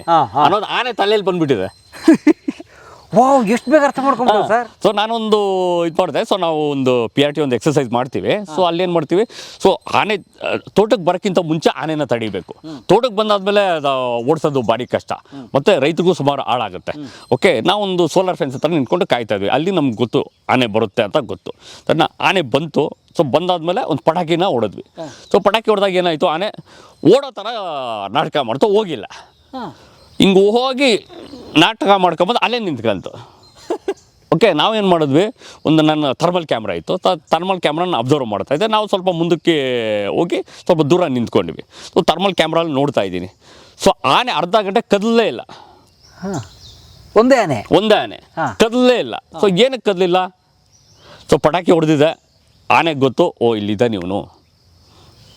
ಅನ್ನೋದು ಆನೆ ತಲೆಯಲ್ಲಿ ಬಂದ್ಬಿಟ್ಟಿದೆ. ಎಷ್ಟು ಬೇಗ ಅರ್ಥ ಮಾಡ್ಕೊಂಡು ಸರ್. ಸೊ ನಾನೊಂದು ಇದು ಮಾಡಿದೆ. ಸೊ ನಾವು ಒಂದು PRT ಒಂದು ಎಕ್ಸರ್ಸೈಸ್ ಮಾಡ್ತೀವಿ. ಸೊ ಅಲ್ಲೇನು ಮಾಡ್ತೀವಿ, ಸೊ ಆನೆ ತೋಟಕ್ಕೆ ಬರೋಕ್ಕಿಂತ ಮುಂಚೆ ಆನೆನ ತಡಿಬೇಕು. ತೋಟಕ್ಕೆ ಬಂದಾದ್ಮೇಲೆ ಅದು ಓಡಿಸೋದು ಭಾರಿ ಕಷ್ಟ, ಮತ್ತು ರೈತರಿಗೂ ಸುಮಾರು ಹಾಳಾಗುತ್ತೆ. ಓಕೆ, ನಾವೊಂದು ಸೋಲಾರ್ ಫೆನ್ಸ್ ಹತ್ರ ನಿಂತ್ಕೊಂಡು ಕಾಯ್ತಾ ಇದ್ವಿ. ಅಲ್ಲಿ ನಮ್ಗೆ ಗೊತ್ತು ಆನೆ ಬರುತ್ತೆ ಅಂತ ಗೊತ್ತು. ಆನೆ ಬಂತು. ಸೊ ಬಂದಾದ್ಮೇಲೆ ಒಂದು ಪಟಾಕಿನ ಹೊಡೆದ್ವಿ. ಸೊ ಪಟಾಕಿ ಹೊಡೆದಾಗ ಏನಾಯಿತು, ಆನೆ ಓಡೋ ಥರ ನಾಟಕ ಮಾಡ್ತು, ಹೋಗಿಲ್ಲ. ಹಿಂಗೆ ಹೋಗಿ ನಾಟಕ ಮಾಡ್ಕೊಂಬಂದು ಅಲ್ಲೇ ನಿಂತ್ಕೊಂತು. ಓಕೆ, ನಾವೇನು ಮಾಡಿದ್ವಿ, ಒಂದು ನನ್ನ ಥರ್ಮಲ್ ಕ್ಯಾಮ್ರಾ ಇತ್ತು, ಥರ್ಮಲ್ ಕ್ಯಾಮ್ರಾನ ಅಬ್ಸರ್ವ್ ಮಾಡ್ತಾ ಇದ್ದೆ. ನಾವು ಸ್ವಲ್ಪ ಮುಂದಕ್ಕೆ ಹೋಗಿ ಸ್ವಲ್ಪ ದೂರ ನಿಂತ್ಕೊಂಡ್ವಿ. ಸೊ ಥರ್ಮಲ್ ಕ್ಯಾಮ್ರಲ್ಲಿ ನೋಡ್ತಾ ಇದ್ದೀನಿ. ಸೊ ಆನೆ ಅರ್ಧ ಗಂಟೆ ಕದಲೇ ಇಲ್ಲ. ಒಂದೇ ಆನೆ ಕದಲೇ ಇಲ್ಲ. ಸೊ ಏನಕ್ಕೆ ಕದಲಿಲ್ಲ? ಸೊ ಪಟಾಕಿ ಹೊಡೆದಿದೆ, ಆನೆಗೆ ಗೊತ್ತು, ಇಲ್ಲಿದ್ದ ನೀವು,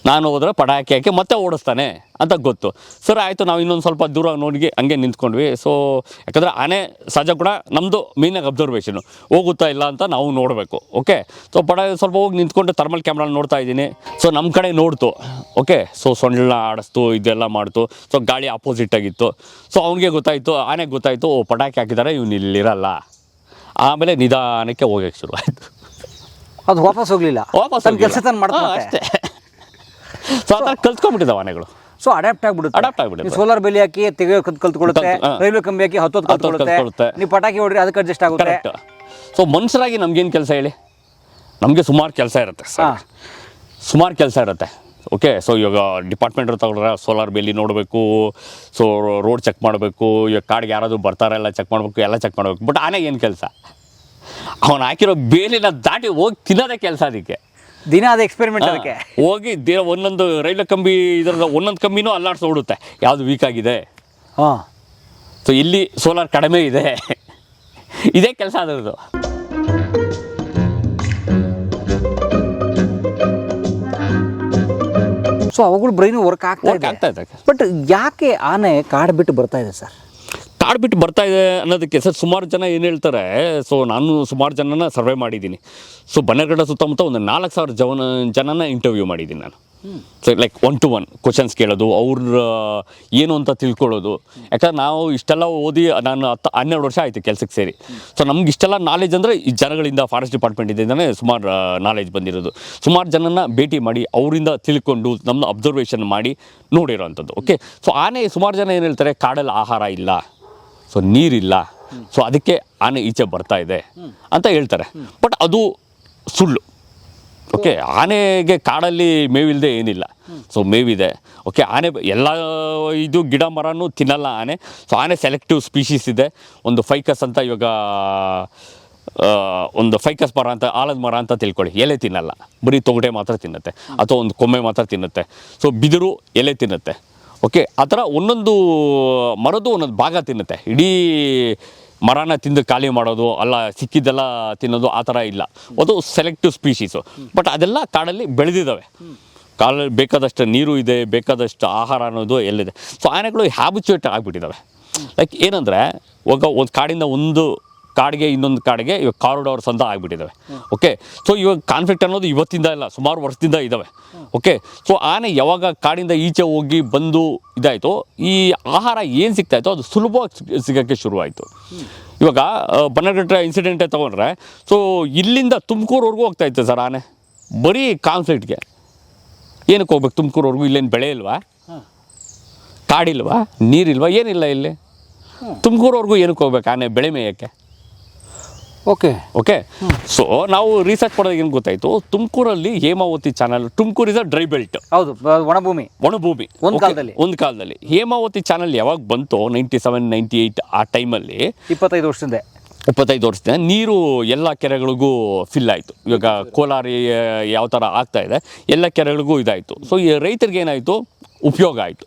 ನಾನು ಹೋದ್ರೆ ಪಟಾಕಿ ಹಾಕಿ ಮತ್ತೆ ಓಡಿಸ್ತಾನೆ ಅಂತ ಗೊತ್ತು. ಸರ್ ಆಯಿತು, ನಾವು ಇನ್ನೊಂದು ಸ್ವಲ್ಪ ದೂರ ನೋಡಿ ಹಂಗೆ ನಿಂತ್ಕೊಂಡ್ವಿ. ಸೊ ಯಾಕಂದರೆ ಆನೆ ಸಹಜ ಕೂಡ ನಮ್ಮದು ಮೇಯ್ನಾಗಿ ಅಬ್ಸರ್ವೇಷನು, ಹೋಗುತ್ತಾ ಇಲ್ಲ ಅಂತ ನಾವು ನೋಡಬೇಕು. ಓಕೆ, ಸೊ ಸ್ವಲ್ಪ ಹೋಗಿ ನಿಂತ್ಕೊಂಡು ಥರ್ಮಲ್ ಕ್ಯಾಮ್ರಲ್ಲಿ ನೋಡ್ತಾ ಇದ್ದೀನಿ. ಸೊ ನಮ್ಮ ಕಡೆ ನೋಡ್ತು. ಓಕೆ, ಸೊ ಸೊಳ್ಳ ಆಡಿಸ್ತು, ಇದೆಲ್ಲ ಮಾಡ್ತು. ಸೊ ಗಾಳಿ ಆಪೋಸಿಟ್ ಆಗಿತ್ತು. ಸೊ ಅವ್ನಿಗೆ ಗೊತ್ತಾಯಿತು, ಆನೆಗೆ ಗೊತ್ತಾಯಿತು, ಪಟಾಕಿ ಹಾಕಿದ್ದಾರೆ, ಇವ್ನು ಇಲ್ಲಿರಲ್ಲ. ಆಮೇಲೆ ನಿಧಾನಕ್ಕೆ ಹೋಗೋಕ್ಕೆ ಶುರು ಆಯಿತು. ಅದು ವಾಪಸ್ ಹೋಗಲಿಲ್ಲ, ಕೆಲಸ ಅಷ್ಟೇ. ಸೊ ಆ ಥರ ಕಲ್ತ್ಕೊಂಡ್ಬಿಟ್ಟಿದ್ದಾವೆ ಆನೆಗಳು. ಸೊ ಅಡಾಪ್ಟ್ ಆಗ್ಬಿಡುತ್ತೆ. ಸೋಲಾರ್ ಬೇಲಿ ಹಾಕಿ ಕಲ್ತ್ಕೊಳ್ಳುತ್ತೆ, ರೈಲ್ವೆ ಕಂಬಿ ಹಾಕಿ ಹತ್ತೋದು ಕಲ್ತ್ಕೊಳ್ಳುತ್ತೆ. ನೀವು ಪಟಾಕಿ ಹೊಡ್ರಿ ಅದಕ್ಕೆ ಅಡ್ಜಸ್ಟ್ ಆಗುತ್ತೆ. ಸೊ ಮನುಷ್ಯರಾಗಿ ನಮ್ಗೇನು ಕೆಲಸ ಹೇಳಿ? ನಮಗೆ ಸುಮಾರು ಕೆಲಸ ಇರುತ್ತೆ ಸರ್. ಸುಮಾರು ಕೆಲಸ ಇರುತ್ತೆ. ಓಕೆ, ಸೊ ಇವಾಗ ಡಿಪಾರ್ಟ್ಮೆಂಟ್ ತಗೊಂಡ್ರೆ ಸೋಲಾರ್ ಬೇಲಿ ನೋಡಬೇಕು, ಸೊ ರೋಡ್ ಚೆಕ್ ಮಾಡಬೇಕು, ಇವಾಗ ಕಾಡಿಗೆ ಯಾರಾದರೂ ಬರ್ತಾರೆ ಎಲ್ಲ ಚೆಕ್ ಮಾಡಬೇಕು, ಎಲ್ಲ ಚೆಕ್ ಮಾಡಬೇಕು. ಬಟ್ ಆನೆ ಏನು ಕೆಲಸ, ಅವನು ಹಾಕಿರೋ ಬೇಲಿನ ದಾಟಿ ಹೋಗಿ ತಿನ್ನೋದೇ ಕೆಲಸ. ಅದಕ್ಕೆ ದಿನ ಅದು ಎಕ್ಸ್ಪೆರಿಮೆಂಟ್. ಅದಕ್ಕೆ ಹೋಗಿ ಒಂದೊಂದು ರೈಲ್ವೆ ಕಂಬಿ ಇದರದ ಒಂದೊಂದು ಕಂಬಿನೂ ಅಲ್ಲಾಡ್ಸಿ ನೋಡುತ್ತೆ ಯಾವುದು ವೀಕ್ ಆಗಿದೆ. ಹಾಂ, ಸೊ ಇಲ್ಲಿ ಸೋಲಾರ್ ಕಡಿಮೆ ಇದೆ, ಇದೇ ಕೆಲಸ ಅದರದ್ದು. ಸೊ ಅವುಗಳು ಬ್ರೈನ್ ವರ್ಕ್ ಆಗ್ತಾ ಇದೆ. ಬಟ್ ಯಾಕೆ ಆನೆ ಕಾಡು ಬಿಟ್ಟು ಬರ್ತಾ ಇದೆ ಸರ್? ಕಾಡು ಬಿಟ್ಟು ಬರ್ತಾ ಇದೆ ಅನ್ನೋದಕ್ಕೆ ಸರ್ ಸುಮಾರು ಜನ ಏನು ಹೇಳ್ತಾರೆ. ಸೊ ನಾನು ಸುಮಾರು ಜನನ ಸರ್ವೆ ಮಾಡಿದ್ದೀನಿ. ಸೊ ಬನ್ನೇರುಘಟ್ಟ ಸುತ್ತಮುತ್ತ ಒಂದು 4,000 ಜನನ ಇಂಟರ್ವ್ಯೂ ಮಾಡಿದ್ದೀನಿ ನಾನು. ಸೊ ಲೈಕ್ 1-to-1 ಕ್ವಶನ್ಸ್ ಕೇಳೋದು, ಅವ್ರ ಏನು ಅಂತ ತಿಳ್ಕೊಳ್ಳೋದು. ಯಾಕಂದ್ರೆ ನಾವು ಇಷ್ಟೆಲ್ಲ ಓದಿ ನಾನು 12 ವರ್ಷ ಆಯಿತು ಕೆಲಸಕ್ಕೆ ಸೇರಿ. ಸೊ ನಮ್ಗೆ ಇಷ್ಟೆಲ್ಲ ನಾಲೆಜ್ ಅಂದರೆ ಈ ಜನಗಳಿಂದ, ಫಾರೆಸ್ಟ್ ಡಿಪಾರ್ಟ್ಮೆಂಟಿಂದನೇ ಸುಮಾರು ನಾಲೆಜ್ ಬಂದಿರೋದು. ಸುಮಾರು ಜನನ ಭೇಟಿ ಮಾಡಿ ಅವರಿಂದ ತಿಳ್ಕೊಂಡು ನಮ್ಮನ್ನ ಅಬ್ಸರ್ವೇಷನ್ ಮಾಡಿ ನೋಡಿರೋವಂಥದ್ದು. ಓಕೆ, ಸೊ ಆನೆ ಸುಮಾರು ಜನ ಏನು ಹೇಳ್ತಾರೆ, ಕಾಡಲ್ಲಿ ಆಹಾರ ಇಲ್ಲ, ಸೊ ನೀರಿಲ್ಲ, ಸೊ ಅದಕ್ಕೆ ಆನೆ ಈಚೆ ಬರ್ತಾ ಇದೆ ಅಂತ ಹೇಳ್ತಾರೆ. ಬಟ್ ಅದು ಸುಳ್ಳು. ಓಕೆ, ಆನೆಗೆ ಕಾಡಲ್ಲಿ ಮೇವಿಲ್ಲದೆ ಏನಿಲ್ಲ. ಸೊ ಮೇವಿದೆ. ಓಕೆ, ಆನೆ ಎಲ್ಲ ಇದು ಗಿಡ ಮರನೂ ತಿನ್ನಲ್ಲ ಆನೆ. ಸೊ ಆನೆ ಸೆಲೆಕ್ಟಿವ್ ಸ್ಪೀಶೀಸ್ ಇದೆ. ಒಂದು ಫೈಕಸ್ ಅಂತ, ಇವಾಗ ಒಂದು ಫೈಕಸ್ ಮರ ಅಂತ, ಆಲದ ಮರ ಅಂತ ತಿಳ್ಕೊಳ್ಳಿ, ಎಲೆ ತಿನ್ನಲ್ಲ, ಬರೀ ತೊಗಟೆ ಮಾತ್ರ ತಿನ್ನುತ್ತೆ, ಅಥವಾ ಒಂದು ಕೊಮ್ಮೆ ಮಾತ್ರ ತಿನ್ನುತ್ತೆ. ಸೊ ಬಿದಿರು ಎಲೆ ತಿನ್ನುತ್ತೆ. ಓಕೆ, ಆ ಥರ ಒಂದೊಂದು ಮರದ್ದು ಒಂದೊಂದು ಭಾಗ ತಿನ್ನುತ್ತೆ. ಇಡೀ ಮರನ ತಿಂದು ಖಾಲಿ ಮಾಡೋದು ಅಲ್ಲ, ಸಿಕ್ಕಿದ್ದೆಲ್ಲ ತಿನ್ನೋದು ಆ ಥರ ಇಲ್ಲ. ಅದು ಸೆಲೆಕ್ಟಿವ್ ಸ್ಪೀಶೀಸು. ಬಟ್ ಅದೆಲ್ಲ ಕಾಡಲ್ಲಿ ಬೆಳೆದಿದ್ದಾವೆ. ಕಾಡಲ್ಲಿ ಬೇಕಾದಷ್ಟು ನೀರು ಇದೆ, ಬೇಕಾದಷ್ಟು ಆಹಾರ ಅನ್ನೋದು ಎಲ್ಲಿದೆ. ಸೊ ಆನೆಗಳು ಹ್ಯಾಬಿಚುಯೇಟ್ ಆಗಿಬಿಟ್ಟಿದ್ದಾವೆ. ಲೈಕ್ ಏನಂದರೆ, ಇವಾಗ ಒಂದು ಕಾಡಿಂದ ಒಂದು ಕಾಡಿಗೆ ಇನ್ನೊಂದು ಕಾಡಿಗೆ ಇವಾಗ ಕಾರಿಡಾರ್ಸ್ ಅಂತ ಆಗಿಬಿಟ್ಟಿದ್ದಾವೆ. ಓಕೆ, ಸೊ ಇವಾಗ ಕಾನ್ಫ್ಲಿಕ್ಟ್ ಅನ್ನೋದು ಇವತ್ತಿಂದ ಇಲ್ಲ, ಸುಮಾರು ವರ್ಷದಿಂದ ಇದ್ದಾವೆ. ಓಕೆ, ಸೊ ಆನೆ ಯಾವಾಗ ಕಾಡಿಂದ ಈಚೆ ಹೋಗಿ ಬಂದು ಇದಾಯಿತು, ಈ ಆಹಾರ ಏನು ಸಿಗ್ತಾಯಿತ್ತು ಅದು ಸುಲಭವಾಗಿ ಸಿಗೋಕ್ಕೆ ಶುರುವಾಯಿತು. ಇವಾಗ ಬನ್ನೇರುಘಟ್ಟ ಇನ್ಸಿಡೆಂಟೇ ತೊಗೊಂಡ್ರೆ, ಸೊ ಇಲ್ಲಿಂದ ತುಮಕೂರವರೆಗೂ ಹೋಗ್ತಾಯಿತ್ತು ಸರ್ ಆನೆ, ಬರೀ ಕಾನ್ಫ್ಲಿಕ್ಟ್ಗೆ. ಏನಕ್ಕೆ ಹೋಗ್ಬೇಕು ತುಮಕೂರವರೆಗೂ? ಇಲ್ಲೇನು ಬೆಳೆ ಇಲ್ವಾ, ಕಾಡಿಲ್ವಾ, ನೀರಿಲ್ವಾ, ಏನಿಲ್ಲ ಇಲ್ಲಿ. ತುಮಕೂರವರೆಗೂ ಏನಕ್ಕೆ ಹೋಗ್ಬೇಕು ಆನೆ? ಬೆಳೆ ಮೇಯಕ್ಕೆ. ಓಕೆ ಓಕೆ, ಸೊ ನಾವು ರಿಸರ್ಚ್ ಮಾಡೋದಾಗ ಏನು ಗೊತ್ತಾಯಿತು, ತುಮಕೂರಲ್ಲಿ Hemavathi channel, Tumakuru is a dry belt. ಹೌದು, ಒಣಭೂಮಿ. ಒಂದು ಕಾಲದಲ್ಲಿ ಹೇಮಾವತಿ ಚಾನಲ್ ಯಾವಾಗ ಬಂತು, 97, 98 ಆ ಟೈಮಲ್ಲಿ, 25 ವರ್ಷದಿಂದ ನೀರು ಎಲ್ಲ ಕೆರೆಗಳಿಗೂ ಫಿಲ್ ಆಯಿತು. ಇವಾಗ ಕೋಲಾರಿ ಯಾವ ಥರ ಆಗ್ತಾ ಇದೆ, ಎಲ್ಲ ಕೆರೆಗಳಿಗೂ ಇದಾಯಿತು. ಸೊ ಈ ರೈತರಿಗೆ ಏನಾಯಿತು, ಉಪಯೋಗ ಆಯಿತು.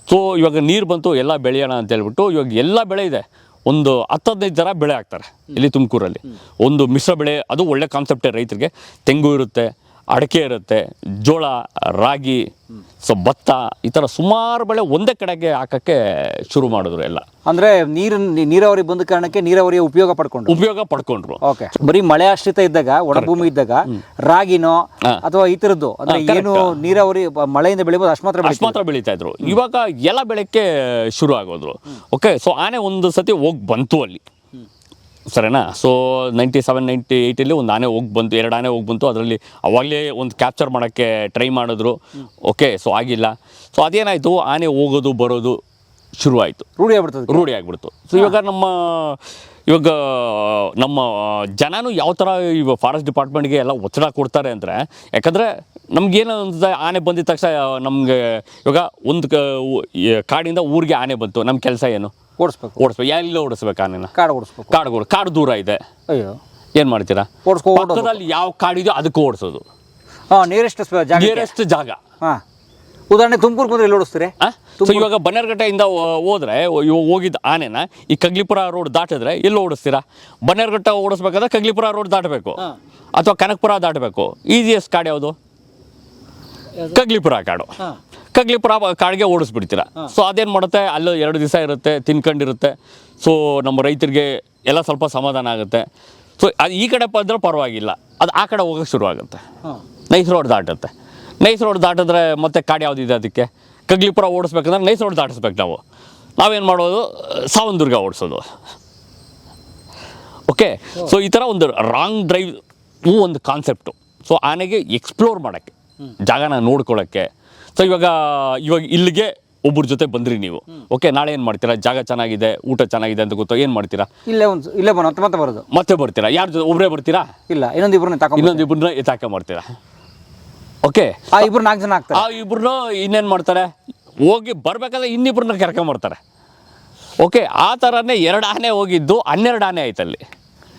ಸೊ ಇವಾಗ ನೀರು ಬಂತು, ಎಲ್ಲ ಬೆಳೆಯೋಣ ಅಂತ ಹೇಳ್ಬಿಟ್ಟು ಇವಾಗ ಎಲ್ಲ ಬೆಳೆ ಇದೆ. ಒಂದು 10-15 ಥರ ಬೆಳೆ ಹಾಕ್ತಾರೆ ಇಲ್ಲಿ ತುಮಕೂರಲ್ಲಿ. ಒಂದು ಮಿಶ್ರ ಬೆಳೆ, ಅದು ಒಳ್ಳೆ ಕಾನ್ಸೆಪ್ಟೇ ರೈತರಿಗೆ. ತೆಂಗು ಇರುತ್ತೆ, ಅಡಿಕೆ ಇರುತ್ತೆ, ಜೋಳ, ರಾಗಿ, ಸೊ ಭತ್ತ, ಈ ಥರ ಸುಮಾರು ಬೆಳೆ ಒಂದೇ ಕಡೆಗೆ ಹಾಕೋಕ್ಕೆ ಶುರು ಮಾಡಿದ್ರು ಎಲ್ಲ. ಅಂದರೆ ನೀರಾವರಿ ಬಂದ ಕಾರಣಕ್ಕೆ ನೀರಾವರಿಯ ಉಪಯೋಗ ಪಡ್ಕೊಂಡ್ರು. ಓಕೆ, ಬರೀ ಮಳೆ ಆಶ್ರಿತ ಇದ್ದಾಗ, ಒಣಭೂಮಿ ಇದ್ದಾಗ ರಾಗಿನೋ ಅಥವಾ ಈ ಥರದ್ದು, ಅಂದರೆ ಏನು ನೀರಾವರಿ ಮಳೆಯಿಂದ ಬೆಳಿಬೋದು ಅಷ್ಟು ಮಾತ್ರ ಬೆಳೀತಾ ಇದ್ರು. ಇವಾಗ ಎಲ್ಲ ಬೆಳೆಕ್ಕೆ ಶುರು ಆಗೋದ್ರು. ಓಕೆ, ಸೊ ಆನೆ ಒಂದು ಸತಿ ಹೋಗಿ ಬಂತು ಅಲ್ಲಿ, ಸರಿನಾ. ಸೊ 97, 98 ಒಂದು ಆನೆ ಹೋಗಿ ಬಂತು, 2 ಆನೆ ಹೋಗಿ ಬಂತು. ಅದರಲ್ಲಿ ಅವಾಗಲೇ ಒಂದು ಕ್ಯಾಪ್ಚರ್ ಮಾಡೋಕ್ಕೆ ಟ್ರೈ ಮಾಡಿದ್ರು. ಓಕೆ, ಸೊ ಆಗಿಲ್ಲ. ಸೊ ಅದೇನಾಯಿತು, ಆನೆ ಹೋಗೋದು ಬರೋದು ಶುರುವಾಯಿತು, ರೂಢಿ ಆಗಿಬಿಡ್ತು. ಸೊ ಇವಾಗ ನಮ್ಮ ಜನನೂ ಯಾವ ಥರ ಇವಾಗ ಫಾರೆಸ್ಟ್ ಡಿಪಾರ್ಟ್ಮೆಂಟ್ಗೆ ಎಲ್ಲ ಒತ್ತಡ ಕೊಡ್ತಾರೆ ಅಂದರೆ, ಯಾಕಂದರೆ ನಮಗೇನು ಅನ್ಸುತ್ತೆ, ಆನೆ ಬಂದಿದ ತಕ್ಷಣ ನಮಗೆ ಇವಾಗ ಒಂದು ಕಾಡಿಂದ ಊರಿಗೆ ಆನೆ ಬಂತು, ನಮ್ಮ ಕೆಲಸ ಏನು, ಓಡಿಸ್ಬೇಕು. ಎಲ್ಲ ಓಡಿಸ್ಬೇಕು ಆನೆನ? ಕಾಡು ದೂರ ಇದೆ, ಅಯ್ಯೋ ಏನು ಮಾಡ್ತೀರಾ? ಪಕ್ಕದಲ್ಲಿ ಯಾವ ಕಾಡಿದೆಯೋ ಅದಕ್ಕೆ ಓಡಿಸೋದು. ನಿಯರೆಸ್ಟ್ ಜಾಗ. ಉದಾಹರಣೆ ತುಮಕೂರು ಬಂದ್ರೆ ಎಲ್ಲಿ ಓಡಿಸ್ತೀರಿ? ಸೊ ಇವಾಗ ಬನ್ನೇರುಘಟ್ಟದಿಂದ ಹೋದ್ರೆ, ಇವಾಗ ಹೋಗಿದ್ದ ಆನೆನ ಈ ಕಗ್ಲಿಪುರ ರೋಡ್ ದಾಟಿದ್ರೆ ಎಲ್ಲಿ ಓಡಿಸ್ತೀರಾ? ಬನ್ನೇರುಘಟ್ಟ ಓಡಿಸ್ಬೇಕಾದ್ರೆ ಕಗ್ಲಿಪುರ ರೋಡ್ ದಾಟಬೇಕು, ಅಥವಾ ಕನಕಪುರ ದಾಟಬೇಕು. ಈಸಿಯೆಸ್ಟ್ ಕಾಡು ಯಾವುದು? ಕಗ್ಲಿಪುರ ಕಾಡು. ಕಗ್ಲಿಪುರ ಕಾಡಿಗೆ ಓಡಿಸ್ಬಿಡ್ತೀರ. ಸೊ ಅದೇನು ಮಾಡುತ್ತೆ, ಅಲ್ಲೂ 2 ದಿವಸ ಇರುತ್ತೆ, ತಿನ್ಕೊಂಡಿರುತ್ತೆ. ಸೊ ನಮ್ಮ ರೈತರಿಗೆ ಎಲ್ಲ ಸ್ವಲ್ಪ ಸಮಾಧಾನ ಆಗುತ್ತೆ. ಸೊ ಅದು ಈ ಕಡೆ ಬಂದರೆ ಪರವಾಗಿಲ್ಲ, ಅದು ಆ ಕಡೆ ಹೋಗೋಕ್ಕೆ ಶುರು ಆಗುತ್ತೆ. ನೈಸ್ ರೋಡ್ ದಾಟಿದ್ರೆ ಮತ್ತೆ ಕಾಡು ಯಾವುದಿದೆ ಅದಕ್ಕೆ? ಕಗ್ಲಿಪುರ ಓಡಿಸ್ಬೇಕಂದ್ರೆ ನೈಸ್ ರೋಡ್ ದಾಟಿಸ್ಬೇಕು. ನಾವೇನು ಮಾಡೋದು, ಸಾವಂದುರ್ಗ ಓಡಿಸೋದು. ಓಕೆ, ಸೊ ಈ ಥರ ಒಂದು ರಾಂಗ್ ಡ್ರೈವ್ ಒಂದು ಕಾನ್ಸೆಪ್ಟು. ಸೊ ಆನೆಗೆ ಎಕ್ಸ್ಪ್ಲೋರ್ ಮಾಡೋಕ್ಕೆ, ಜಾಗನ ನೋಡ್ಕೊಳ್ಳೋಕ್ಕೆ. ಸೊ ಇವಾಗ ಇಲ್ಲಿಗೆ ಒಬ್ಬರ ಜೊತೆ ಬಂದ್ರಿ ನೀವು. ಓಕೆ, ನಾಳೆ ಏನು ಮಾಡ್ತೀರಾ? ಜಾಗ ಚೆನ್ನಾಗಿದೆ, ಊಟ ಚೆನ್ನಾಗಿದೆ ಅಂತ ಗೊತ್ತೋ, ಏನು ಮಾಡ್ತೀರಾ? ಮತ್ತೆ ಬರ್ತೀರಾ? ಯಾರ ಜೊತೆ? ಒಬ್ಬರೇ ಬರ್ತೀರಾ? ಇಲ್ಲ, ಇನ್ನೊಂದಿಬ್ಬರನ್ನ ಎತ್ತಾಕೊಂಬರ್ತೀರಾ. ಓಕೆ, ಆ ಇಬ್ರು 4 ಜನ ಆಗ್ತಾರೆ. ಆ ಇಬ್ರು ಇನ್ನೇನು ಮಾಡ್ತಾರೆ, ಹೋಗಿ ಬರ್ಬೇಕಾದ್ರೆ ಇನ್ನಿಬ್ರನ್ನ ಕರ್ಕೊಂಬರ್ತಾರೆ. ಓಕೆ, ಆ ಥರನೇ 2 ಆನೆ ಹೋಗಿದ್ದು 12 ಆನೆ ಆಯ್ತು ಅಲ್ಲಿ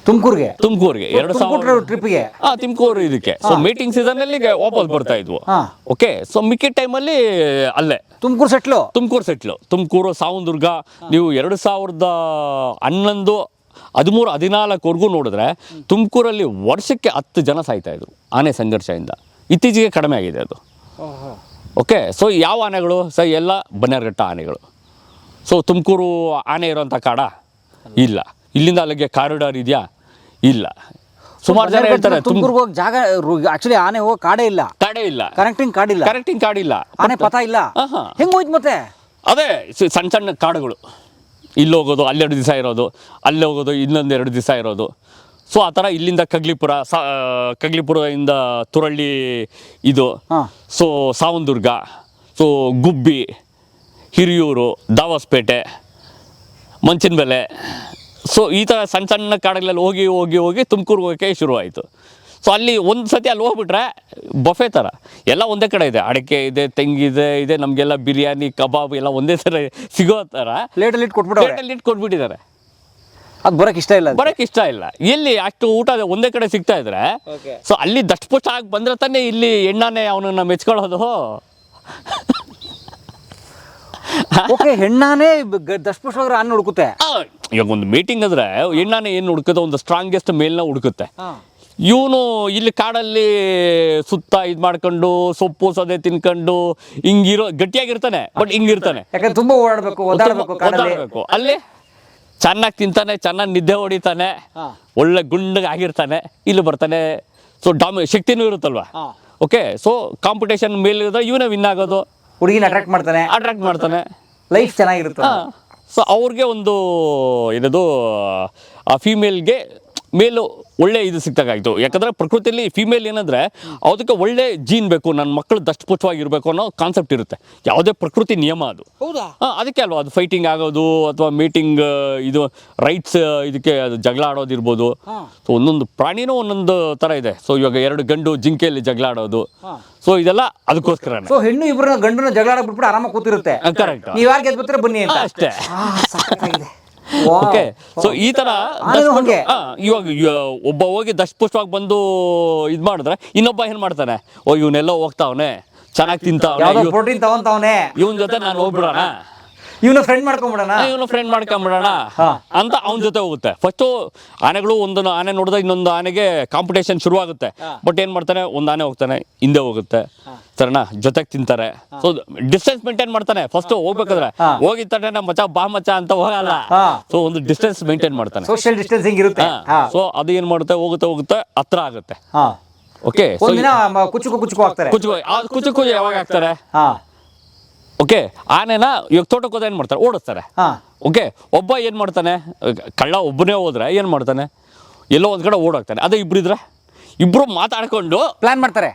ತುಮಕೂರಿಗೆ 2000 ಟ್ರಿಪ್ಗೆ. ತುಮಕೂರು ಇದಕ್ಕೆ. ಸೊ ಮೀಟಿಂಗ್ ಸೀಸನ್ ಅಲ್ಲಿ ವಾಪಸ್ ಬರ್ತಾ ಇದ್ವು. ಓಕೆ, ಸೊ ಮಿಕ್ಕಿದ ಟೈಮಲ್ಲಿ ಅಲ್ಲೇ ತುಮಕೂರು ಸೆಟ್ಲು. ತುಮಕೂರು ಸಾವಂದುರ್ಗ ನೀವು 2011, 13, 14ವರೆಗೂ ನೋಡಿದ್ರೆ ತುಮಕೂರಲ್ಲಿ ವರ್ಷಕ್ಕೆ 10 ಜನ ಸಾಯ್ತಾ ಇದ್ರು ಆನೆ ಸಂಘರ್ಷದಿಂದ. ಇತ್ತೀಚೆಗೆ ಕಡಿಮೆ ಆಗಿದೆ ಅದು. ಓಕೆ, ಸೊ ಯಾವ ಆನೆಗಳು ಸರ್? ಎಲ್ಲ ಬನ್ನೇರುಘಟ್ಟ ಆನೆಗಳು. ಸೊ ತುಮಕೂರು ಆನೆ ಇರೋಂಥ ಕಾಡ ಇಲ್ಲ. ಇಲ್ಲಿಂದ ಅಲ್ಲಿಗೆ ಕಾರಿಡಾರ್ ಇದೆಯಾ? ಇಲ್ಲ. ಸುಮಾರು ಜನ ಹೇಳ್ತಾರೆ ತುಮಕೂರಿಗೆ ಹೋಗಿ ಜಾಗ, ಆಕ್ಚುಲಿ ಆನೆ ಹೋಗೋ ಕಾಡೇ ಇಲ್ಲ. ಕನೆಕ್ಟಿಂಗ್ ಕಾಡಿಲ್ಲ. ಆನೆ ಪತ ಇಲ್ಲ. ಹೆಂಗ್ ಹೋಯ್ತು ಮತ್ತೆ? ಅದೇ ಸಣ್ಣ ಸಣ್ಣ ಕಾಡುಗಳು. ಇಲ್ಲಿ ಹೋಗೋದು, ಅಲ್ಲಿ 2 ದಿವಸ ಇರೋದು, ಅಲ್ಲಿ ಹೋಗೋದು, ಇನ್ನೊಂದು 2 ದಿವಸ ಇರೋದು. ಸೊ ಆ ಥರ ಇಲ್ಲಿಂದ ಕಗ್ಲಿಪುರದಿಂದ ತುರಳ್ಳಿ ಇದು, ಸೊ ಸಾವಂದುರ್ಗ, ಸೊ ಗುಬ್ಬಿ, ಹಿರಿಯೂರು, ದಾವಸ್ಪೇಟೆ, ಮಂಚಿನಬೆಲೆ. ಸೊ ಈ ಥರ ಸಣ್ಣ ಸಣ್ಣ ಕಾಡುಗಳಲ್ಲಿ ಹೋಗಿ ತುಮಕೂರಿಗೆ ಹೋಗೋಕ್ಕೆ ಶುರುವಾಯಿತು. ಸೊ ಅಲ್ಲಿ ಒಂದು ಸತಿ ಅಲ್ಲಿ ಹೋಗ್ಬಿಟ್ರೆ ಬಫೆ ಥರ ಎಲ್ಲ ಒಂದೇ ಕಡೆ ಇದೆ. ಅಡಿಕೆ ಇದೆ, ತೆಂಗಿದೆ, ನಮಗೆಲ್ಲ ಬಿರಿಯಾನಿ, ಕಬಾಬ್ ಎಲ್ಲ ಒಂದೇ ಥರ ಸಿಗೋ ಥರ ಪ್ಲೇಟಲ್ಲಿ ಕೊಟ್ಬಿಟ್ಟಿದ್ದಾರೆ. ಅದು ಬರೋಕ್ಕೆ ಇಷ್ಟ ಇಲ್ಲ. ಎಲ್ಲಿ ಅಷ್ಟು ಊಟ ಒಂದೇ ಕಡೆ ಸಿಗ್ತಾ ಇದ್ರೆ, ಸೊ ಅಲ್ಲಿ ದಷ್ಟಪುಷ್ಟ ಆಗಿ ಬಂದ್ರೆ ತಾನೇ ಇಲ್ಲಿ ಎಣ್ಣಾನೆ ಅವನನ್ನ ಮೆಚ್ಕೊಳ್ಳೋದು. ಓಕೆ, ಹೆಣ್ಣಾನೆ ದಷ್ಟಪುಷ್ಟವಾಗಿ ಆನೆ ಹುಡುಕುತ್ತೆ. ಇವಾಗ ಒಂದು ಮೀಟಿಂಗ್ ಅಂದ್ರೆ ಹೆಣ್ಣಾನೆ ಏನು ಹುಡುಕುತ್ತೆ? ಒಂದು ಸ್ಟ್ರಾಂಗೆಸ್ಟ್ ಮೇಲ್ನ ಹುಡುಕುತ್ತೆ. ಇವನು ಇಲ್ಲಿ ಕಾಡಲ್ಲಿ ಸುತ್ತ ಇದು ಮಾಡ್ಕೊಂಡು ಸೊಪ್ಪು ಸದೆ ತಿನ್ಕೊಂಡು ಗಟ್ಟಿಯಾಗಿರ್ತಾನೆ, ಬಟ್ ಹಿಂಗಿರ್ತಾನೆ. ಯಾಕಂದ್ರೆ ತುಂಬಾ ಓಡಾಡಬೇಕು. ಅಲ್ಲಿ ಚೆನ್ನಾಗಿ ತಿಂತಾನೆ, ಚೆನ್ನಾಗಿ ನಿದ್ದೆ ಹೊಡಿತಾನೆ, ಒಳ್ಳೆ ಗುಂಡಗೆ ಆಗಿರ್ತಾನೆ. ಇಲ್ಲಿ ಬರ್ತಾನೆ. ಸೊ ಶಕ್ತಿನೂ ಇರುತ್ತಲ್ವಾ. ಓಕೆ, ಸೊ ಕಾಂಪಿಟೇಷನ್ ಮೇಲೆ ಇವನೇ ವಿನ್ ಆಗೋದು. ಹುಡುಗಿನ ಅಟ್ರಾಕ್ಟ್ ಮಾಡ್ತಾನೆ. ಲೈಫ್ ಚೆನ್ನಾಗಿರುತ್ತೆ. ಸೊ ಅವ್ರಿಗೆ ಒಂದು ಏನದು, ಆ ಫೀಮೇಲ್ಗೆ ಮೇಲು ಒಳ್ಳೆ ಇದು ಸಿಕ್ತಾಗಾಯ್ತು. ಯಾಕಂದರೆ ಪ್ರಕೃತಿಯಲ್ಲಿ ಫಿಮೇಲ್ ಏನಂದರೆ ಅದಕ್ಕೆ ಒಳ್ಳೆ ಜೀನ್ ಬೇಕು, ನನ್ನ ಮಕ್ಕಳು ದಷ್ಟಪುಷ್ಟವಾಗಿರಬೇಕು ಅನ್ನೋ ಕಾನ್ಸೆಪ್ಟ್ ಇರುತ್ತೆ. ಯಾವುದೇ ಪ್ರಕೃತಿ ನಿಯಮ ಅದು. ಅದಕ್ಕೆ ಅಲ್ವಾ ಅದು ಫೈಟಿಂಗ್ ಆಗೋದು, ಅಥವಾ ಮೀಟಿಂಗ್ ಇದು ರೈಟ್ಸ್, ಇದಕ್ಕೆ ಅದು ಜಗಳ ಆಡೋದಿರ್ಬೋದು. ಸೊ ಒಂದೊಂದು ಪ್ರಾಣಿನೂ ಒಂದೊಂದು ಥರ ಇದೆ. ಸೊ ಇವಾಗ 2 ಗಂಡು ಜಿಂಕೆಯಲ್ಲಿ ಜಗಳ ಆಡೋದು. ಸೊ ಇದೆಲ್ಲ ಅದಕ್ಕೋಸ್ಕರ. ಸೊ ಹೆಣ್ಣು ಇಬ್ಬರನ್ನ ಗಂಡನ ಜಗಳ ಆಡ್ಬಿಟ್ಬಿಟ್ಟು ಆರಾಮಾಗಿ ಕೂತಿರುತ್ತೆ. ಕರೆಕ್ಟ್. ನೀವು ಯಾರು ಗೆದ್ಬಿಟ್ರೆ ಬನ್ನಿ ಅಂತ ಅಷ್ಟೇ. ಓಕೆ, ಸೊ ಈ ತರ ಇವಾಗ ಒಬ್ಬ ಹೋಗಿ ದಷ್ಟಪುಷ್ಟವಾಗಿ ಬಂದು ಇದು ಮಾಡಿದ್ರೆ ಇನ್ನೊಬ್ಬ ಏನ್ ಮಾಡ್ತಾನೆ, ಓ ಇವನೆಲ್ಲ ಹೋಗ್ತಾವನೆ, ಚೆನ್ನಾಗಿ ತಿಂತಾವನೆ, ಪ್ರೋಟೀನ್ ತಗೊಂತಾವನೆ, ಇವನ್ ಜೊತೆ ನಾನು ಹೋಗ್ಬಿಡೋಣ, ಇವನು ಫ್ರೆಂಡ್ ಮಾಡ್ಕೊಂಡ್ಬಿಡೋಣ ಅಂತ ಅವನ ಜೊತೆ ಹೋಗುತ್ತೆ. ಫಸ್ಟು ಆನೆಗಳು ಒಂದು ಆನೆ ನೋಡಿದ್ರೆ ಇನ್ನೊಂದು ಆನೆಗೆ ಕಾಂಪಿಟೇಷನ್ ಶುರುವಾಗುತ್ತೆ. ಬಟ್ ಏನ್ ಮಾಡ್ತಾನೆ, ಒಂದು ಆನೆ ಹೋಗ್ತಾನೆ, ಹಿಂದೆ ಹೋಗುತ್ತೆ, ಸರಿನಾ, ಜೊತೆಗೆ ತಿಂತಾರೆ. ಸೊ ಡಿಸ್ಟೆನ್ಸ್ ಮೇಂಟೈನ್ ಮಾಡ್ತಾನೆ. ಫಸ್ಟ್ ಹೋಗ್ಬೇಕಾದ್ರೆ ಹೋಗಿದ ತಕ್ಷಣ ಮಚ್ಚ ಬಾ ಮಚ್ಚ ಅಂತ ಹೋಗಲ್ಲ. ಸೊ ಒಂದು ಡಿಸ್ಟೆನ್ಸ್ ಮೇಂಟೈನ್ ಮಾಡ್ತಾನೆ. ಸೋಷಿಯಲ್ ಡಿಸ್ಟೆನ್ಸಿಂಗ್ ಇರುತ್ತೆ. ಸೊ ಅದು ಏನ್ ಮಾಡುತ್ತೆ, ಹೋಗುತ್ತೆ ಹತ್ರ ಆಗುತ್ತೆ. ಓಕೆ, ಕುಚುಕು ಯಾವಾಗ ಆಗ್ತಾರೆ? ಓಕೆ, ಆನೆನ ಇವಾಗ ತೋಟಕ್ಕೆ ಹೋದ ಏನ್ ಮಾಡ್ತಾರೆ, ಓಡಿಸ್ತಾರೆ. ಓಕೆ, ಒಬ್ಬ ಏನ್ ಮಾಡ್ತಾನೆ, ಕಳ್ಳ ಒಬ್ಬನೇ ಹೋದ್ರೆ ಏನ್ ಮಾಡ್ತಾನೆ, ಎಲ್ಲೋ ಒಂದ್ ಕಡೆ ಓಡೋಗ್ತಾನೆ. ಅದೇ ಇಬ್ರು ಮಾತಾಡ್ಕೊಂಡು ಪ್ಲಾನ್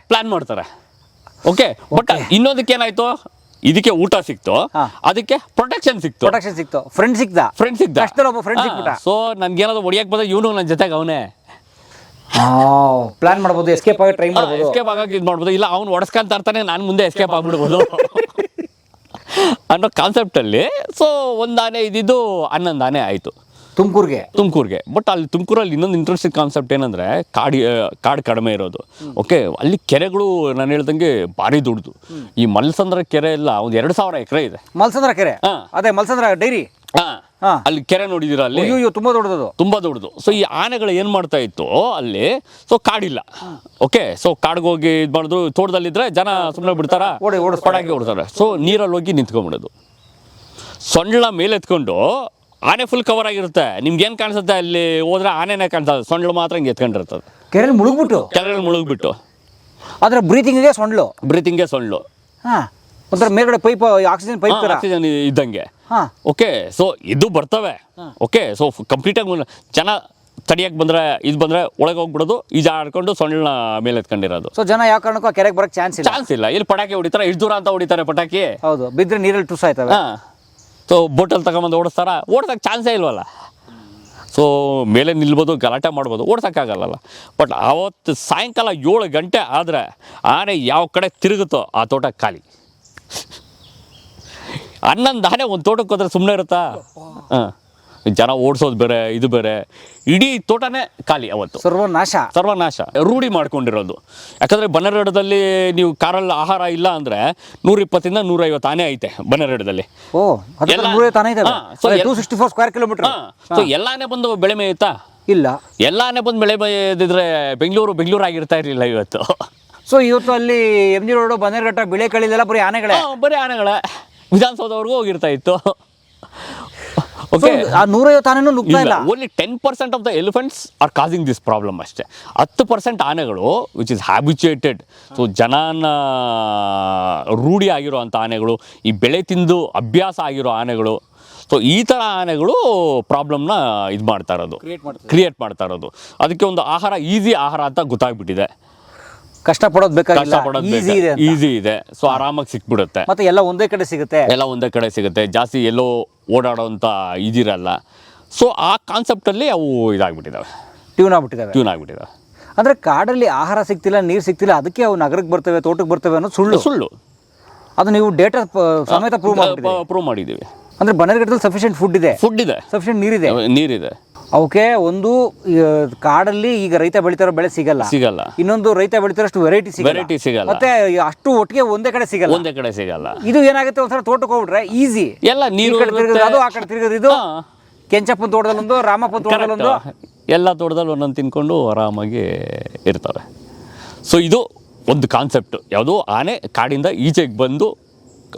ಮಾಡ್ತಾರೆ. ಓಕೆ, ಬಟ್ ಇನ್ನೊಂದಕ್ಕೆ ಏನಾಯ್ತು, ಇದಕ್ಕೆ ಊಟ ಸಿಕ್ತು, ಅದಕ್ಕೆ ಪ್ರೊಟೆಕ್ಷನ್ ಸಿಕ್ತು, ಫ್ರೆಂಡ್ ಸಿಕ್ತ. ಸೊ ನನ್ಗೇನಾದ್ರು ಹೊಡಿಯಕ್ ಬಂದ್ರೆ ಇವನು ನನ್ನ ಜೊತೆಗೆ ಅವನೇ ಪ್ಲಾನ್ ಮಾಡ್ಬೋದು, ಎಸ್ಕೇಪ್ ಆಗಿ ಟ್ರೈ ಮಾಡ್ಬೋದು, ಎಸ್ಕೇಪ್ ಆಗಿ ಇದು ಮಾಡ್ಬೋದು. ಇಲ್ಲ ಅವ್ನು ಹೊಡೆಸ್ಕೊಂತ ಇರ್ತಾನೆ, ನಾನು ಮುಂದೆ ಎಸ್ಕೇಪ್ ಆಗ್ಬಿಡ್ಬೋದು ಅನ್ನೋ ಕಾನ್ಸೆಪ್ಟಲ್ಲಿ. ಸೊ ಒಂದು ಆನೆ ಇದ್ದಿದ್ದು 11 ಆನೆ ಆಯಿತು ತುಮಕೂರಿಗೆ. ಬಟ್ ಅಲ್ಲಿ ತುಮಕೂರಲ್ಲಿ ಇನ್ನೊಂದು ಇಂಟ್ರೆಸ್ಟಿಂಗ್ ಕಾನ್ಸೆಪ್ಟ್ ಏನಂದರೆ, ಕಾಡು ಕಡಿಮೆ ಇರೋದು. ಓಕೆ, ಅಲ್ಲಿ ಕೆರೆಗಳು ನಾನು ಹೇಳ್ದಂಗೆ ಭಾರಿ ದೊಡ್ಡದು. ಈ ಮಲ್ಸಂದ್ರ ಕೆರೆ ಎಲ್ಲ ಒಂದು 2000 ಎಕರೆ ಇದೆ. ಮಲ್ಸಂದ್ರ ಕೆರೆ, ಅದೇ ಮಲ್ಸಂದ್ರ ಡೈರಿ. ಅಲ್ಲಿ ಕೆರೆ ನೋಡಿದಿರ, ಅಲ್ಲಿ ತುಂಬಾ ದೊಡ್ಡದು. ಸೊ ಈ ಆನೆಗಳು ಏನ್ ಮಾಡ್ತಾ ಇತ್ತು ಅಲ್ಲಿ, ಸೊ ಕಾಡಿಲ್ಲ. ಓಕೆ, ಸೊ ಕಾಡಿಗೆ ಹೋಗಿ ಇದು ಮಾಡಿದ್ರು, ತೋಟದಲ್ಲಿದ್ರೆ ಜನ ಸುಮ್ಮನೆ ಬಿಡ್ತಾರ, ಪಟಾಕಿ ಹೊಡ್ತಾರೆ. ಸೊ ನೀರಲ್ಲಿ ಹೋಗಿ ನಿಂತ್ಕೊಂಡ್ಬಿಡೋದು, ಸೊಂಡ್ಲ ಮೇಲೆ ಎತ್ಕೊಂಡು. ಆನೆ ಫುಲ್ ಕವರ್ ಆಗಿರುತ್ತೆ, ನಿಮ್ಗೆ ಏನ್ ಕಾಣಿಸುತ್ತೆ, ಅಲ್ಲಿ ಹೋದ್ರೆ ಆನೆನೇ ಕಾಣಿಸ್ತದೆ, ಸೊಂಡ್ಲು ಮಾತ್ರ ಹಿಂಗೆ ಎತ್ಕೊಂಡಿರ್ತದೆ. ಕೆರೆಯಲ್ಲಿ ಮುಳುಗ್ಬಿಟ್ಟು ಆದ್ರೆ ಬ್ರೀತಿಂಗ್ಗೆ ಸೊಂಡ್ಲು. ಒಂಥರ ಮೇಲ್ಗಡೆ ಪೈಪ್, ಆಕ್ಸಿಜನ್ ಇದ್ದಂಗೆ. ಓಕೆ, ಸೊ ಇದು ಬರ್ತವೆ. ಓಕೆ, ಸೊ ಕಂಪ್ಲೀಟಾಗಿ ಜನ ತಡಿಯಕ್ಕೆ ಬಂದ್ರೆ ಒಳಗೆ ಹೋಗ್ಬಿಡೋದು, ಈಜ ಆಡ್ಕೊಂಡು ಸೊಳ್ಳ ಮೇಲೆ ಎತ್ಕೊಂಡಿರೋದು. ಸೊ ಜನ ಯಾವ ಕಾರಣಕ್ಕೂ ಆ ಕೆರೆಗೆ ಬರಕ್ಕೆ ಚಾನ್ಸ್ ಇಲ್ಲ. ಇಲ್ಲಿ ಪಟಾಕಿ ಹೊಡಿತಾರೆ, ಇಷ್ಟು ದೂರ ಅಂತ ಹೊಡಿತಾರೆ ಪಟಾಕಿ. ಹೌದು, ಬಿದ್ದರೆ ನೀರಲ್ಲಿ ಟುಸ್ ಆಯ್ತವೆ. ಸೊ ಬೋಟಲ್ ತಗೊಂಬಂದು ಓಡಿಸ್ತಾಗ ಚಾನ್ಸೇ ಇಲ್ವಲ್ಲ. ಸೊ ಮೇಲೆ ನಿಲ್ಬೋದು, ಗಲಾಟೆ ಮಾಡ್ಬೋದು, ಓಡ್ಸೋಕ್ಕಾಗಲ್ಲ. ಬಟ್ ಆವತ್ತು ಸಾಯಂಕಾಲ 7 ಗಂಟೆ ಆದರೆ ಆನೆ ಯಾವ ಕಡೆ ತಿರುಗುತ್ತೋ ಆ ತೋಟ ಖಾಲಿ. 11 ಆನೆ ಒಂದು ತೋಟಕ್ಕೆ ಹೋದ್ರೆ ಸುಮ್ಮನೆ ಇರುತ್ತಾ? ಹಾಂ, ಜನ ಓಡಿಸೋದು ಬೇರೆ, ಇದು ಬೇರೆ, ಇಡೀ ತೋಟನೇ ಖಾಲಿ ಅವತ್ತು. ಸರ್ವನಾಶ ರೂಢಿ ಮಾಡ್ಕೊಂಡಿರೋದು. ಯಾಕಂದರೆ ಬನ್ನೇರುಘಟ್ಟದಲ್ಲಿ ನೀವು ಕಾರಲ್ಲಿ ಆಹಾರ ಇಲ್ಲ ಅಂದರೆ 120 ಇಂದ 150 ಆನೆ ಐತೆ ಬನ್ನೇರುಘಟ್ಟದಲ್ಲಿ. ಸೊ ಎಲ್ಲ ಆನೆ ಬಂದು ಬೆಳೆ ಮೇಯುತ್ತಾ? ಇಲ್ಲ. ಎಲ್ಲ ಆನೆ ಬಂದು ಬೆಳೆ ಮೇಯದಿದ್ರೆ ಬೆಂಗಳೂರು ಆಗಿರ್ತಾ ಇರಲಿಲ್ಲ ಇವತ್ತು. ಸೊ ಇವತ್ತು ಅಲ್ಲಿ MG ರೋಡು, ಬನ್ನೇರುಘಟ್ಟ, ಬಿಳೆಕಳಿದೆಲ್ಲ ಬರೀ ಆನೆಗಳೇ. ವಿಧಾನಸೌಧವರೆಗೂ ಹೋಗಿರ್ತಾ ಇತ್ತು. ಓಕೆ, ಆ 150 ಆನೆನೂ ನುಗ್ತಾ ಇಲ್ಲ. Only 10% of the elephants are causing this problem ಅಷ್ಟೇ. 10% ಆನೆಗಳು ವಿಚ್ ಇಸ್ ಹ್ಯಾಬಿಚುಯೇಟೆಡ್, ಸೊ ಜನನ ರೂಢಿ ಆಗಿರುವಂಥ ಆನೆಗಳು, ಈ ಬೆಳೆ ತಿಂದು ಅಭ್ಯಾಸ ಆಗಿರೋ ಆನೆಗಳು. ಸೊ ಈ ಥರ ಆನೆಗಳು ಪ್ರಾಬ್ಲಮ್ನ ಇದು ಮಾಡ್ತಾ ಇರೋದು, ಕ್ರಿಯೇಟ್ ಮಾಡ್ತಾ ಇರೋದು. ಅದಕ್ಕೆ ಒಂದು ಆಹಾರ, ಈಸಿ ಆಹಾರ ಅಂತ ಗೊತ್ತಾಗ್ಬಿಟ್ಟಿದೆ. ಕಷ್ಟಪಡೋದು ಬೇಕಾಗಿಲ್ಲ, ಈಸಿ ಇದೆ. ಸೊ ಆರಾಮಾಗಿ ಸಿಕ್ಬಿಡುತ್ತೆ, ಮತ್ತೆ ಎಲ್ಲ ಒಂದೇ ಕಡೆ ಸಿಗುತ್ತೆ. ಜಾಸ್ತಿ ಎಲ್ಲೋ ಓಡಾಡೋಂಥ ಇದಿರಲ್ಲ. ಸೊ ಆ ಕಾನ್ಸೆಪ್ಟಲ್ಲಿ ಅವು ಇದಾಗ್ಬಿಟ್ಟಿದ್ದಾವೆ, ಟ್ಯೂನ್ ಆಗ್ಬಿಟ್ಟಿದ್ದಾವೆ. ಅಂದರೆ ಕಾಡಲ್ಲಿ ಆಹಾರ ಸಿಗ್ತಿಲ್ಲ, ನೀರು ಸಿಗ್ತಿಲ್ಲ, ಅದಕ್ಕೆ ಅವು ನಗರಕ್ಕೆ ಬರ್ತವೆ, ತೋಟಕ್ಕೆ ಬರ್ತವೆ ಅನ್ನೋದು ಸುಳ್ಳು. ಅದು ನೀವು ಡೇಟಾ ಸಮೇತ ಪ್ರೂವ್ ಮಾಡಿದ್ದೀವಿ. ಅಂದರೆ ಬನ್ನೇರುಘಟ್ಟದಲ್ಲಿ ಸಫಿಷಿಯೆಂಟ್ ಫುಡ್ ಇದೆ, ಸಫಿಷಿಯೆಂಟ್ ನೀರಿದೆ. ಅವಕ್ಕೆ ಒಂದು ಕಾಡಲ್ಲಿ ಈಗ ರೈತ ಬೆಳಿತಾರೋ ಬೆಳೆ ಸಿಗಲ್ಲ, ಇನ್ನೊಂದು ರೈತ ಬೆಳಿತಾರಷ್ಟು ವೆರೈಟಿ ಸಿಗಲ್ಲ, ಮತ್ತೆ ಅಷ್ಟು ಒಟ್ಟಿಗೆ ಒಂದೇ ಕಡೆ ಸಿಗಲ್ಲ. ಇದು ಏನಾಗುತ್ತೆ, ಒಂದ್ಸಲ ತೋಟಕ್ಕೆ ಹೋಗ್ಬಿಟ್ರೆ ಈಸಿ, ಎಲ್ಲ ನೀರು ಅದು ಆ ಕಡೆ ತಿರುಗೋದು. ಇದು ಕೆಂಚಪ್ಪನ ತೋಟದಲ್ಲೊಂದು, ರಾಮಪ್ಪನ ತೋಟದಲ್ಲೊಂದು, ಎಲ್ಲ ತೋಟದಲ್ಲಿ ಒಂದೊಂದು ತಿನ್ಕೊಂಡು ಆರಾಮಾಗಿ ಇರ್ತವೆ. ಸೊ ಇದು ಒಂದು ಕಾನ್ಸೆಪ್ಟ್. ಯಾವುದು, ಆನೆ ಕಾಡಿಂದ ಈಚೆಗೆ ಬಂದು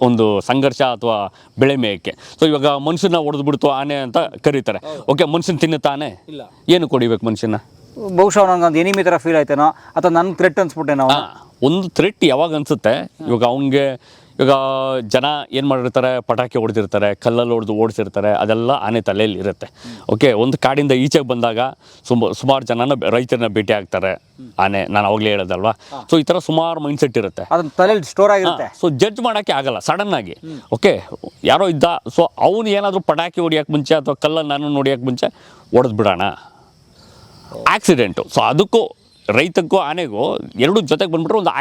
ಒಂದು ಸಂಘರ್ಷ ಅಥವಾ ಬೆಳೆ ಮೇಯಕ್ಕೆ. ಸೊ ಇವಾಗ ಮನುಷ್ಯನ ಹೊಡೆದ್ಬಿಡ್ತು ಆನೆ ಅಂತ ಕರೀತಾರೆ. ಓಕೆ, ಮನುಷ್ಯನ ತಿನ್ನುತ್ತಾನೆ? ಏನು ಕೊಡಿಬೇಕು ಮನುಷ್ಯನ? ಬಹುಶಃ ನನಗೊಂದು ಎನಿಮಿ ಥರ ಫೀಲ್ ಆಯ್ತೇನೋ, ಅಥವಾ ನನ್ನ ಥ್ರೆಟ್ ಅನ್ಸ್ಬಿಟ್ಟೇನೋ. ಒಂದು ಥ್ರೆಟ್ ಯಾವಾಗ ಅನ್ಸುತ್ತೆ, ಇವಾಗ ಜನ ಏನು ಮಾಡಿರ್ತಾರೆ, ಪಟಾಕಿ ಹೊಡೆದಿರ್ತಾರೆ, ಕಲ್ಲಲ್ಲಿ ಓಡಿಸಿರ್ತಾರೆ, ಅದೆಲ್ಲ ಆನೆ ತಲೆಯಲ್ಲಿ ಇರುತ್ತೆ. ಓಕೆ, ಒಂದು ಕಾಡಿಂದ ಈಚೆಗೆ ಬಂದಾಗ ಸುಮಾರು ಜನನ ರೈತರನ್ನ ಭೇಟಿ ಆಗ್ತಾರೆ ಆನೆ. ನಾನು ಅವಾಗಲೇ ಹೇಳೋದಲ್ವಾ. ಸೊ ಈ ಥರ ಸುಮಾರು ಮೈಂಡ್ಸೆಟ್ ಇರುತ್ತೆ, ತಲೆಯಲ್ಲಿ ಸ್ಟೋರ್ ಆಗಿರುತ್ತೆ. ಸೊ ಜಡ್ಜ್ ಮಾಡೋಕ್ಕೆ ಆಗಲ್ಲ ಸಡನ್ನಾಗಿ. ಓಕೆ, ಯಾರೋ ಇದ್ದ, ಸೊ ಅವನು ಏನಾದರೂ ಪಟಾಕಿ ಹೊಡಿಯೋಕ್ಕೆ ಮುಂಚೆ ಅಥವಾ ಕಲ್ಲನ್ನು ನಾನು ನೋಡಿಯೋಕ್ಕೆ ಮುಂಚೆ ಹೊಡೆದು ಬಿಡೋಣ, ಆಕ್ಸಿಡೆಂಟು. ಸೊ ಅದಕ್ಕೂ ರೈತಕ್ಕೂ ಆನೆಗೂ ಎರಡು ಜೊತೆಗೆ ಬಂದುಬಿಟ್ರೆ ಒಂದು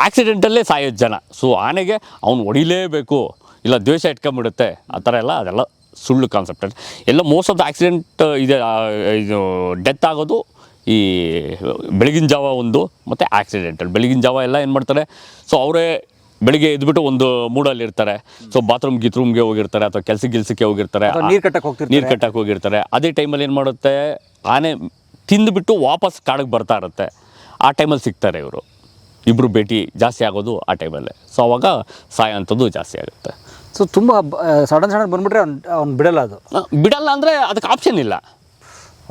ಆಕ್ಸಿಡೆಂಟಲ್ಲೇ ಸಾಯೋದು ಜನ. ಸೊ ಆನೆಗೆ ಅವ್ನು ಹೊಡಿಲೇಬೇಕು, ಇಲ್ಲ ದ್ವೇಷ ಇಟ್ಕೊಂಡ್ಬಿಡುತ್ತೆ, ಆ ಥರ ಅದೆಲ್ಲ ಸುಳ್ಳು ಕಾನ್ಸೆಪ್ಟ್. ಎಲ್ಲ ಮೋಸ್ಟ್ ಆಫ್ ದ ಆಕ್ಸಿಡೆಂಟ್ ಇದು ಡೆತ್ ಆಗೋದು ಈ ಬೆಳಗಿನ ಜಾವ ಒಂದು, ಮತ್ತು ಆಕ್ಸಿಡೆಂಟಲ್. ಬೆಳಗಿನ ಜಾವ ಎಲ್ಲ ಏನು ಮಾಡ್ತಾರೆ, ಸೊ ಅವರೇ ಬೆಳಿಗ್ಗೆ ಎದ್ಬಿಟ್ಟು ಒಂದು ಮೂಡಲ್ಲಿ ಇರ್ತಾರೆ. ಸೊ ಗೀತ್ರೂಮ್ಗೆ ಹೋಗಿರ್ತಾರೆ, ಅಥವಾ ಕೆಲ್ಸಕ್ಕೆ ಹೋಗಿರ್ತಾರೆ, ನೀರು ಕಟ್ಟಕ್ಕೆ ಹೋಗಿರ್ತಾರೆ. ಅದೇ ಟೈಮಲ್ಲಿ ಏನು ಮಾಡುತ್ತೆ, ಆನೆ ತಿಂದುಬಿಟ್ಟು ವಾಪಸ್ ಕಾಡಿಗೆ ಬರ್ತಾ ಇರುತ್ತೆ. ಆ ಟೈಮಲ್ಲಿ ಸಿಗ್ತಾರೆ ಇವರು ಇಬ್ಬರು, ಭೇಟಿ ಜಾಸ್ತಿ ಆಗೋದು ಆ ಟೈಮಲ್ಲೇ. ಸೊ ಅವಾಗ ಸಾಯ ಅಂಥದ್ದು ಜಾಸ್ತಿ ಆಗುತ್ತೆ. ಸೊ ತುಂಬ ಸಡನ್ ಬಂದುಬಿಟ್ರೆ ಅವ್ನು ಬಿಡಲ್ಲ ಅಂದರೆ ಅದಕ್ಕೆ ಆಪ್ಷನ್ ಇಲ್ಲ.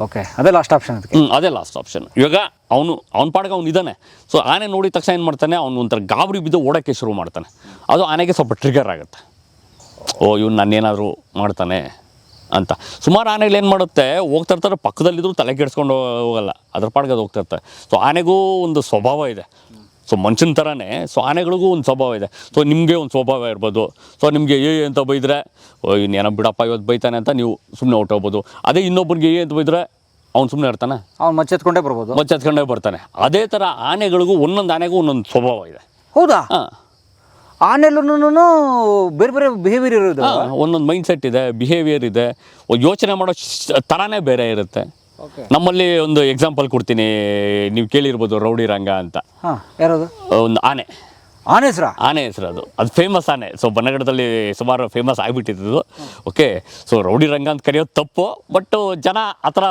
ಓಕೆ, ಅದೇ ಲಾಸ್ಟ್ ಆಪ್ಷನ್. ಅದೇ ಲಾಸ್ಟ್ ಆಪ್ಷನ್. ಇವಾಗ ಅವನ ಪಾಡಿಗೆ ಅವ್ನು ಇದ್ದಾನೆ. ಸೊ ಆನೆ ನೋಡಿದ ತಕ್ಷಣ ಏನು ಮಾಡ್ತಾನೆ, ಅವ್ನು ಒಂಥರ ಗಾಬರಿ ಬಿದ್ದು ಓಡೋಕ್ಕೆ ಶುರು ಮಾಡ್ತಾನೆ. ಅದು ಆನೆಗೆ ಸ್ವಲ್ಪ ಟ್ರಿಗರ್ ಆಗುತ್ತೆ. ಇವ್ನು ನನ್ನೇನಾದರೂ ಮಾಡ್ತಾನೆ ಅಂತ. ಸುಮಾರು ಆನೆಗಳು ಏನು ಮಾಡುತ್ತೆ, ಹೋಗ್ತಾ ಇರ್ತಾರೆ, ಪಕ್ಕದಲ್ಲಿದ್ದರೂ ತಲೆ ಕೆಡಿಸ್ಕೊಂಡು ಹೋಗಲ್ಲ, ಅದ್ರ ಪಾಡಿಗೆ ಅದು ಹೋಗ್ತಾ ಇರ್ತಾರೆ. ಸೊ ಆನೆಗೂ ಒಂದು ಸ್ವಭಾವ ಇದೆ, ಸೊ ಮನುಷ್ಯನ ಥರನೇ. ಸೊ ಆನೆಗಳಿಗೂ ಒಂದು ಸ್ವಭಾವ ಇದೆ. ಸೊ ನಿಮಗೆ ಒಂದು ಸ್ವಭಾವ ಇರ್ಬೋದು. ಸೊ ನಿಮಗೆ ಅಂತ ಬೈದರೆ, ಇನ್ನೇನೋ ಬಿಡಪ್ಪ ಇವತ್ತು ಬೈತಾನೆ ಅಂತ ನೀವು ಸುಮ್ಮನೆ ಹೊಟ್ಟೋಗ್ಬೋದು. ಅದೇ ಇನ್ನೊಬ್ಬರಿಗೆ ಅಂತ ಬೈದರೆ ಅವ್ನು ಸುಮ್ಮನೆ ಇರ್ತಾನೆ, ಅವ್ನು ಮಚ್ಚೆತ್ಕೊಂಡೇ ಬರ್ತಾನೆ. ಅದೇ ಥರ ಆನೆಗಳಿಗೂ ಒಂದೊಂದು ಆನೆಗೂ ಒಂದೊಂದು ಸ್ವಭಾವ ಇದೆ. ಹೌದಾ? ಆನೆಲ್ಲೂ ಬೇರೆ ಬೇರೆ ಬಿಹೇವಿಯರ್ ಇರೋದು, ಒಂದೊಂದು ಮೈಂಡ್ಸೆಟ್ ಇದೆ, ಬಿಹೇವಿಯರ್ ಇದೆ, ಯೋಚನೆ ಮಾಡೋ ಥರನೇ ಬೇರೆ ಇರುತ್ತೆ. ನಮ್ಮಲ್ಲಿ ಒಂದು ಎಕ್ಸಾಂಪಲ್ ಕೊಡ್ತೀನಿ, ನೀವು ಕೇಳಿರ್ಬೋದು ರೌಡಿ ರಂಗ ಅಂತ. ಯಾರದು? ಒಂದು ಆನೆ ಹೆಸರು, ಅದು ಫೇಮಸ್ ಆನೆ. ಸೊ ಬನ್ನಘಟ್ಟದಲ್ಲಿ ಸುಮಾರು ಫೇಮಸ್ ಆಗಿಬಿಟ್ಟಿದ್ದು. ಓಕೆ, ಸೊ ರೌಡಿ ರಂಗ ಅಂತ ಕರೆಯೋದು ತಪ್ಪು, ಬಟ್ ಜನ ಆ ಥರ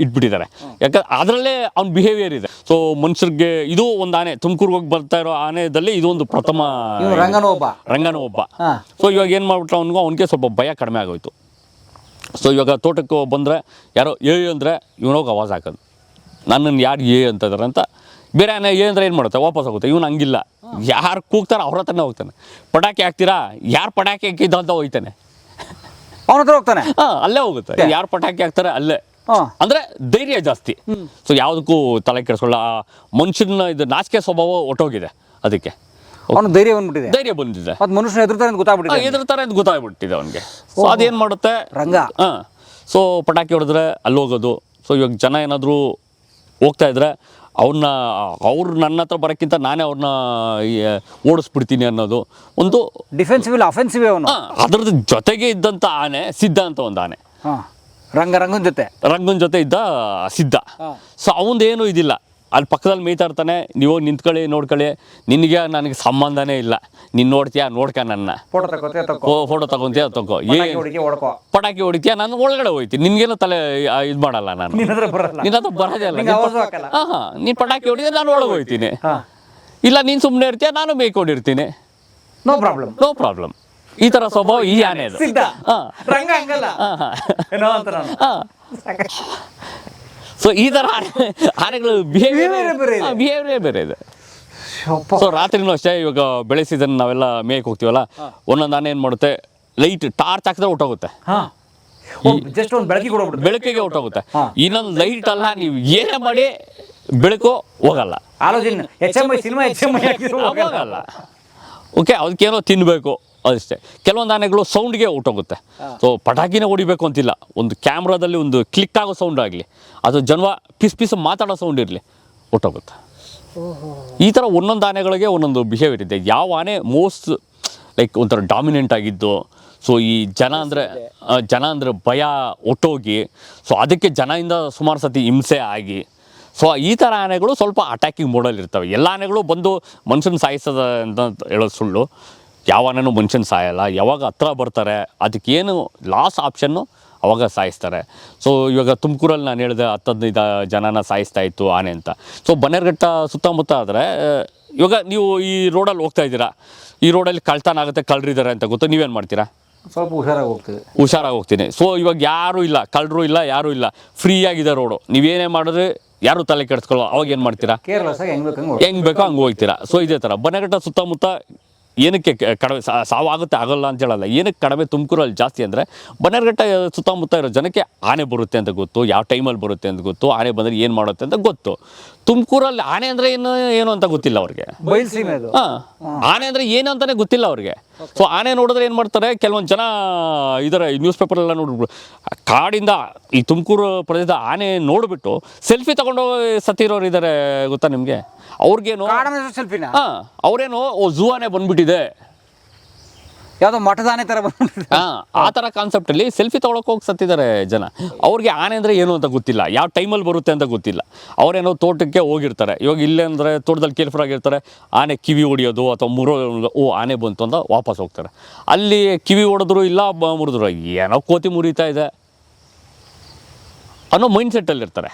ಇಟ್ಬಿಟ್ಟಿದ್ದಾರೆ. ಯಾಕಂದ್ರೆ ಅದರಲ್ಲೇ ಅವ್ನ ಬಿಹೇವಿಯರ್ ಇದೆ. ಸೊ ಮನುಷ್ಯರಿಗೆ ಇದು ಒಂದು ಆನೆ, ತುಮಕೂರಿಗೆ ಹೋಗಿ ಬರ್ತಾ ಇರೋ ಆನೆದಲ್ಲಿ ಇದು ಒಂದು ಪ್ರಥಮ ರಂಗನೂ ಒಬ್ಬ. ಸೊ ಇವಾಗ ಏನು ಮಾಡ್ಬಿಟ್ರೆ ಅವನಿಗೆ ಸ್ವಲ್ಪ ಭಯ ಕಡಿಮೆ ಆಗೋಯ್ತು. ಸೊ ಇವಾಗ ತೋಟಕ್ಕೆ ಬಂದರೆ ಯಾರೋ ಅಂದರೆ ಇವನೋಗಿ ಆವಾಜ್ ಹಾಕೋದು, ನನ್ನನ್ನು ಯಾರು ಅಂತಿದ್ದಾರೆ ಅಂತ. ಬೇರೆ ಆನೆ ಅಂದರೆ ಏನು ಮಾಡುತ್ತೆ, ವಾಪಸ್ ಹೋಗುತ್ತೆ. ಇವನು ಹಂಗಿಲ್ಲ, ಯಾರು ಕೂಗ್ತಾರ ಅವ್ರ ಹತ್ರನೇ ಹೋಗ್ತಾನೆ. ಪಟಾಕಿ ಹಾಕ್ತೀರಾ, ಯಾರು ಪಟಾಕಿ ಹಾಕಿದ್ದು ಅಂತ ಹೋಗ್ತಾನೆ, ಅವನ ಹತ್ರ ಹೋಗ್ತಾನೆ. ಅಲ್ಲೇ ಹೋಗುತ್ತೆ. ಯಾರು ಪಟಾಕಿ ಹಾಕ್ತಾರೆ ಅಲ್ಲೇ. ಅಂದರೆ ಧೈರ್ಯ ಜಾಸ್ತಿ. ಸೊ ಯಾವುದಕ್ಕೂ ತಲೆ ಕೆಡಿಸ್ಕೊಳ್ಳ. ಮನುಷ್ಯನ ಇದು ನಾಚಿಕೆ ಸ್ವಭಾವ ಒಟ್ಟೋಗಿದೆ, ಅದಕ್ಕೆ ಅವನು ಧೈರ್ಯ ಬಂದಿದೆ. ಮನುಷ್ಯನ ಎದುರ್ತಾರೆ ಅಂತ ಗೊತ್ತಾಗ್ಬಿಟ್ಟಿದೆ ಅವನಿಗೆ. ಸೊ ಅದೇನು ಮಾಡುತ್ತೆ ರಂಗ. ಸೊ ಪಟಾಕಿ ಹೊಡೆದ್ರೆ ಅಲ್ಲಿ ಹೋಗೋದು. ಸೊ ಇವಾಗ ಜನ ಏನಾದರೂ ಹೋಗ್ತಾ ಇದ್ರೆ ಅವ್ರು ನನ್ನ ಹತ್ರ ಬರೋಕ್ಕಿಂತ ನಾನೇ ಅವ್ರನ್ನ ಓಡಿಸ್ಬಿಡ್ತೀನಿ ಅನ್ನೋದು ಒಂದು ಡಿಫೆನ್ಸಿವ್ ಇಲ್ಲ ಅಫೆನ್ಸಿವ್ ಅವನು. ಅದ್ರದ್ದು ಜೊತೆಗೆ ಇದ್ದಂಥ ಆನೆ ಸಿದ್ಧ ಅಂತ ಒಂದು ಆನೆ, ರಂಗನ ಜೊತೆ ಇದ್ದ ಸಿದ್ಧ. ಸೊ ಅವನದೇನು ಇದಿಲ್ಲ, ಅಲ್ಲಿ ಪಕ್ಕದಲ್ಲಿ ಮೇಯ್ತಾ ಇರ್ತಾನೆ, ನೀವು ನಿಂತ್ಕೊಳ್ಳಿ ನೋಡ್ಕೊಳ್ಳಿ, ನಿನಗೆ ನನಗೆ ಸಂಬಂಧನೇ ಇಲ್ಲ, ನೀನು ನೋಡ್ತೀಯಾ ನೋಡ್ಕ, ನನ್ನ ಫೋಟೋ ತಗೊಂತೀಯ ತಗೋ, ಪಟಾಕಿ ಹೊಡಿತೀಯ, ನಾನು ಒಳಗಡೆ ಹೋಗ್ತೀನಿ, ನಿನ್ಗೇನು ತಲೆ ಇದು ಮಾಡಲ್ಲ, ನಾನು ನಿನ್ನ ಹತ್ರ ಬರೋದೇ ಅಲ್ಲ. ಹಾಂ ನೀನು ಪಟಾಕಿ ಹೊಡಿದ್ರೆ ನಾನು ಒಳಗೆ ಹೋಗ್ತೀನಿ, ಇಲ್ಲ ನೀನು ಸುಮ್ಮನೆ ಇರ್ತೀಯ, ನಾನು ಬೇಯ್ಕೊಂಡಿರ್ತೀನಿ, ನೋ ಪ್ರಾಬ್ಲಮ್. ಈ ಥರ ಸ್ವಭಾವ ಈ ಆನೆ ಅದು. ಸೊ ಈ ಥರ ಆನೆಗಳು ಬಿಹೇವಿಯರೇ ಬೇರೆ ಇದೆ. ಸೊ ರಾತ್ರಿನೂ ಅಷ್ಟೇ, ಇವಾಗ ಬೆಳೆ ಸೀಸನ್ ನಾವೆಲ್ಲ ಮೇಯಕ್ಕೆ ಹೋಗ್ತೀವಲ್ಲ, ಒಂದೊಂದು ಆನೆ ಏನು ಮಾಡುತ್ತೆ, ಲೈಟ್ ಟಾರ್ಚ್ ಹಾಕಿದ್ರೆ ಹೊಟ್ಟೋಗುತ್ತೆ, ಬೆಳಕಿಗೆ ಹೊಟ್ಟೋಗುತ್ತೆ. ಇನ್ನೊಂದು ಲೈಟ್ ಅಲ್ಲ, ನೀವು ಏನೇ ಮಾಡಿ ಬೆಳಕು ಹೋಗಲ್ಲ, ಹೋಗಲ್ಲ. ಓಕೆ, ಅದಕ್ಕೇನೋ ತಿನ್ನಬೇಕು ಅಷ್ಟೇ. ಕೆಲವೊಂದು ಆನೆಗಳು ಸೌಂಡ್ಗೆ ಹೊಟ್ಟೋಗುತ್ತೆ. ಸೊ ಪಟಾಕಿನೇ ಹೊಡಿಬೇಕು ಅಂತಿಲ್ಲ, ಒಂದು ಕ್ಯಾಮ್ರಾದಲ್ಲಿ ಒಂದು ಕ್ಲಿಕ್ ಆಗೋ ಸೌಂಡ್ ಆಗಲಿ, ಅದು ಜನವ ಪಿಸ್ ಮಾತಾಡೋ ಸೌಂಡ್ ಇರಲಿ, ಹೊಟ್ಟೋಗುತ್ತೆ. ಈ ಥರ ಒಂದೊಂದು ಆನೆಗಳಿಗೆ ಒಂದೊಂದು ಬಿಹೇವಿಯರ್ ಇದೆ. ಯಾವ ಆನೆ ಮೋಸ್ಟ್ ಲೈಕ್ ಒಂಥರ ಡಾಮಿನೆಂಟ್ ಆಗಿದ್ದು, ಸೊ ಈ ಜನ ಅಂದರೆ ಭಯ ಹೊಟ್ಟೋಗಿ, ಸೊ ಅದಕ್ಕೆ ಜನದಿಂದ ಸುಮಾರು ಸತಿ ಹಿಂಸೆ ಆಗಿ, ಸೊ ಈ ಥರ ಆನೆಗಳು ಸ್ವಲ್ಪ ಅಟ್ಯಾಕಿಂಗ್ ಮೋಡಲ್ಲಿ ಇರ್ತವೆ. ಎಲ್ಲ ಆನೆಗಳು ಬಂದು ಮನುಷ್ಯನ ಸಾಯಿಸೋದ ಅಂತ ಹೇಳೋದು ಸುಳ್ಳು. ಯಾವ ಆನೆನೂ ಮನುಷ್ಯನ ಸಾಯಲ್ಲ, ಯಾವಾಗ ಹತ್ರ ಬರ್ತಾರೆ ಅದಕ್ಕೇನು ಲಾಸ್ಟ್ ಆಪ್ಷನ್ನು ಅವಾಗ ಸಾಯಿಸ್ತಾರೆ. ಸೊ ಇವಾಗ ತುಮಕೂರಲ್ಲಿ ನಾನು ಹೇಳಿದೆ 10-15 ಜನನ ಸಾಯಿಸ್ತಾ ಇತ್ತು ಆನೆ ಅಂತ. ಸೊ ಬನ್ನೇರುಘಟ್ಟ ಸುತ್ತಮುತ್ತ ಆದರೆ ಇವಾಗ ನೀವು ಈ ರೋಡಲ್ಲಿ ಹೋಗ್ತಾ ಇದ್ದೀರಾ, ಈ ರೋಡಲ್ಲಿ ಕಳ್ತನ ಆಗುತ್ತೆ, ಕಳ್ಳರಿದ್ದಾರೆ ಅಂತ ಗೊತ್ತು, ನೀವೇನು ಮಾಡ್ತೀರಾ? ಸ್ವಲ್ಪ ಹುಷಾರಾಗಿ ಹೋಗ್ತೀನಿ. ಸೊ ಇವಾಗ ಯಾರೂ ಇಲ್ಲ, ಕಳ್ಳರು ಇಲ್ಲ, ಯಾರೂ ಇಲ್ಲ, ಫ್ರೀ ಆಗಿದೆ ರೋಡು, ನೀವೇನೇ ಮಾಡಿದ್ರೆ ಯಾರು ತಲೆ ಕೆಡಿಸ್ಕೊಳ್ಳೋ, ಅವಾಗ ಏನು ಮಾಡ್ತೀರಾ? ಹೆಂಗೆ ಬೇಕೋ ಹಂಗೆ ಹೋಗ್ತೀರಾ. ಸೊ ಇದೇ ಥರ ಬನ್ನೇರುಘಟ್ಟ ಸುತ್ತಮುತ್ತ ಏನಕ್ಕೆ ಕಡಿಮೆ ಸಾವಾಗುತ್ತೆ ಆಗಲ್ಲ ಅಂತ ಹೇಳಲ್ಲ, ಏನಕ್ಕೆ ಕಡಿಮೆ ತುಮಕೂರಲ್ಲಿ ಜಾಸ್ತಿ ಅಂದರೆ ಬನ್ನೇರುಘಟ್ಟ ಸುತ್ತಮುತ್ತ ಇರೋ ಜನಕ್ಕೆ ಆನೆ ಬರುತ್ತೆ ಅಂತ ಗೊತ್ತು, ಯಾವ ಟೈಮಲ್ಲಿ ಬರುತ್ತೆ ಅಂತ ಗೊತ್ತು, ಆನೆ ಬಂದರೆ ಏನು ಮಾಡುತ್ತೆ ಅಂತ ಗೊತ್ತು. ತುಮಕೂರಲ್ಲಿ ಆನೆ ಅಂದರೆ ಏನು ಅಂತ ಗೊತ್ತಿಲ್ಲ ಅವ್ರಿಗೆ. ಆನೆ ಅಂದರೆ ಏನು ಅಂತಲೇ ಗೊತ್ತಿಲ್ಲ ಅವ್ರಿಗೆ. ಸೊ ಆನೆ ನೋಡಿದ್ರೆ ಏನು ಮಾಡ್ತಾರೆ, ಕೆಲವೊಂದು ಜನ ಇದರ ನ್ಯೂಸ್ ಪೇಪರೆಲ್ಲ ನೋಡ್ಬಿಟ್ಟು ಕಾಡಿಂದ ಈ ತುಮಕೂರು ಪ್ರದೇಶದ ಆನೆ ನೋಡಿಬಿಟ್ಟು ಸೆಲ್ಫಿ ತಗೊಂಡು ಸತ್ತಿರೋರು ಇದ್ದಾರೆ ಗೊತ್ತಾ ನಿಮಗೆ? ಅವ್ರಿಗೇನು ಅವ್ರೇನು ಝೂ ಆನೆ ಬಂದ್ಬಿಟ್ಟಿದೆ, ಯಾವುದೋ ಮಠದ ಆನೆ ಥರ ಬಂದ್ಬಿಟ್ಟಿದೆ, ಆ ಥರ ಕಾನ್ಸೆಪ್ಟಲ್ಲಿ ಸೆಲ್ಫಿ ತೊಗೊಳಕ್ಕೆ ಹೋಗಿ ಸತ್ತಿದ್ದಾರೆ ಜನ. ಅವ್ರಿಗೆ ಆನೆ ಅಂದರೆ ಏನು ಅಂತ ಗೊತ್ತಿಲ್ಲ, ಯಾವ ಟೈಮಲ್ಲಿ ಬರುತ್ತೆ ಅಂತ ಗೊತ್ತಿಲ್ಲ. ಅವರೇನೋ ತೋಟಕ್ಕೆ ಹೋಗಿರ್ತಾರೆ, ಇವಾಗ ಇಲ್ಲೇ ಅಂದರೆ ತೋಟದಲ್ಲಿ ಕೇರ್ಫುಲ್ ಆಗಿರ್ತಾರೆ, ಆನೆ ಕಿವಿ ಹೊಡಿಯೋದು ಅಥವಾ ಆನೆ ಬಂತು ಅಂತ ವಾಪಸ್ ಹೋಗ್ತಾರೆ. ಅಲ್ಲಿ ಕಿವಿ ಹೊಡೆದ್ರು ಇಲ್ಲ, ಮುರಿದ್ರು, ಏನೋ ಕೋತಿ ಮುರಿತಾ ಇದೆ ಅನ್ನೋ ಮೈಂಡ್ ಸೆಟ್ಟಲ್ಲಿ ಇರ್ತಾರೆ.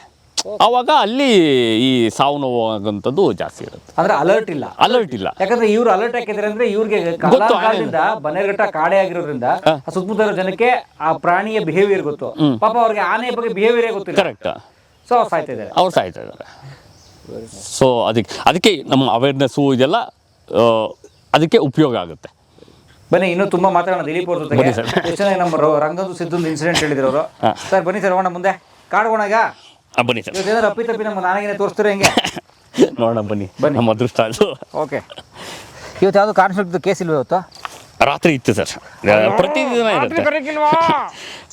ಆವಾಗ ಅಲ್ಲಿ ಈ ಸಾವು ನೋವು ಆಗುವಂಥದ್ದು ಜಾಸ್ತಿ ಇರುತ್ತೆ. ಅಂದ್ರೆ ಅಲರ್ಟ್ ಇಲ್ಲ. ಯಾಕಂದ್ರೆ ಇವ್ರು ಅಲರ್ಟ್ ಹಾಕಿದ್ರೆ ಅಂದ್ರೆ ಇವ್ರಿಗೆ ಬನ್ನೇರುಘಟ್ಟ ಕಾಡೇ ಆಗಿರೋದ್ರಿಂದ ಸುತ್ತಮುತ್ತ ಜನಕ್ಕೆ ಆ ಪ್ರಾಣಿಯ ಬಿಹೇವಿಯರ್ ಗೊತ್ತು, ಪಾಪ ಅವ್ರಿಗೆ ಆನೆ ಬಗ್ಗೆ ಬಿಹೇವಿಯರ್ ಗೊತ್ತಿಲ್ಲ. ಕರೆಕ್ಟ್. ಸೊ ಅವ್ರು ಸಾಯ್ತಾ ಇದ್ದಾರೆ. ಸೊ ಅದಕ್ಕೆ ನಮ್ಮ ಅವೇರ್ನೆಸ್ಸು ಇದೆಲ್ಲ ಅದಕ್ಕೆ ಉಪಯೋಗ ಆಗುತ್ತೆ. ಬನ್ನಿ, ಇನ್ನೂ ತುಂಬಾ ಮಾತಾಡೋಣ ದಿಲೀಪ್ ಅವ್ರ ಜೊತೆಗೆ. ಎಷ್ಟು ಚೆನ್ನಾಗಿ ನಮ್ಮ ರಂಗಂದು ಸಿದ್ದೊಂದು ಇನ್ಸಿಡೆಂಟ್ ಹೇಳಿದ್ರು ಅವರು. ಸರ್ ಬನ್ನಿ ಸರ್, ಹೋಗೋಣ ಮುಂದೆ ಕಾಡ್ಗೋಣಾಗ. ಬನ್ನಿ ಸರ್, ಅಪ್ಪಿ ನಮ್ಮ ನಾನಾಗೇನೆ ತೋರಿಸ್ತೀರ ಹೆಂಗೆ ನೋಡೋಣ, ಬನ್ನಿ ನಮ್ಮ ಅದೃಷ್ಟ ಅದು. ಓಕೆ, ಇವತ್ತು ಯಾವುದು ಕಾನ್ಫ್ಲಿಕ್ಟ್ ಕೇಸ್ ಇಲ್ವ? ಇವತ್ತು ರಾತ್ರಿ ಇತ್ತು ಸರ್,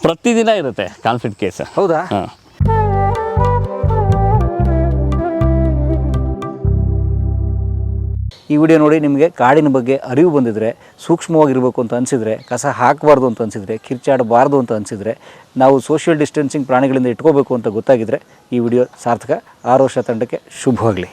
ಪ್ರತಿದಿನ ಇರುತ್ತೆ ಕಾನ್ಫ್ಲಿಕ್ಟ್ ಕೇಸ್. ಹೌದಾ? ಈ ವಿಡಿಯೋ ನೋಡಿ ನಿಮಗೆ ಕಾಡಿನ ಬಗ್ಗೆ ಅರಿವು ಬಂದಿದ್ರೆ, ಸೂಕ್ಷ್ಮವಾಗಿರಬೇಕು ಅಂತ ಅನಿಸಿದರೆ, ಕಸ ಹಾಕಬಾರ್ದು ಅಂತ ಅನಿಸಿದರೆ, ಕಿರ್ಚಾಡಬಾರ್ದು ಅಂತ ಅನಿಸಿದರೆ, ನಾವು ಸೋಷಿಯಲ್ ಡಿಸ್ಟೆನ್ಸಿಂಗ್ ಪ್ರಾಣಿಗಳಿಂದ ಇಟ್ಕೋಬೇಕು ಅಂತ ಗೊತ್ತಾಗಿದ್ದರೆ ಈ ವಿಡಿಯೋ ಸಾರ್ಥಕ. 6 ವರ್ಷ ತಂಡಕ್ಕೆ ಶುಭವಾಗಲಿ.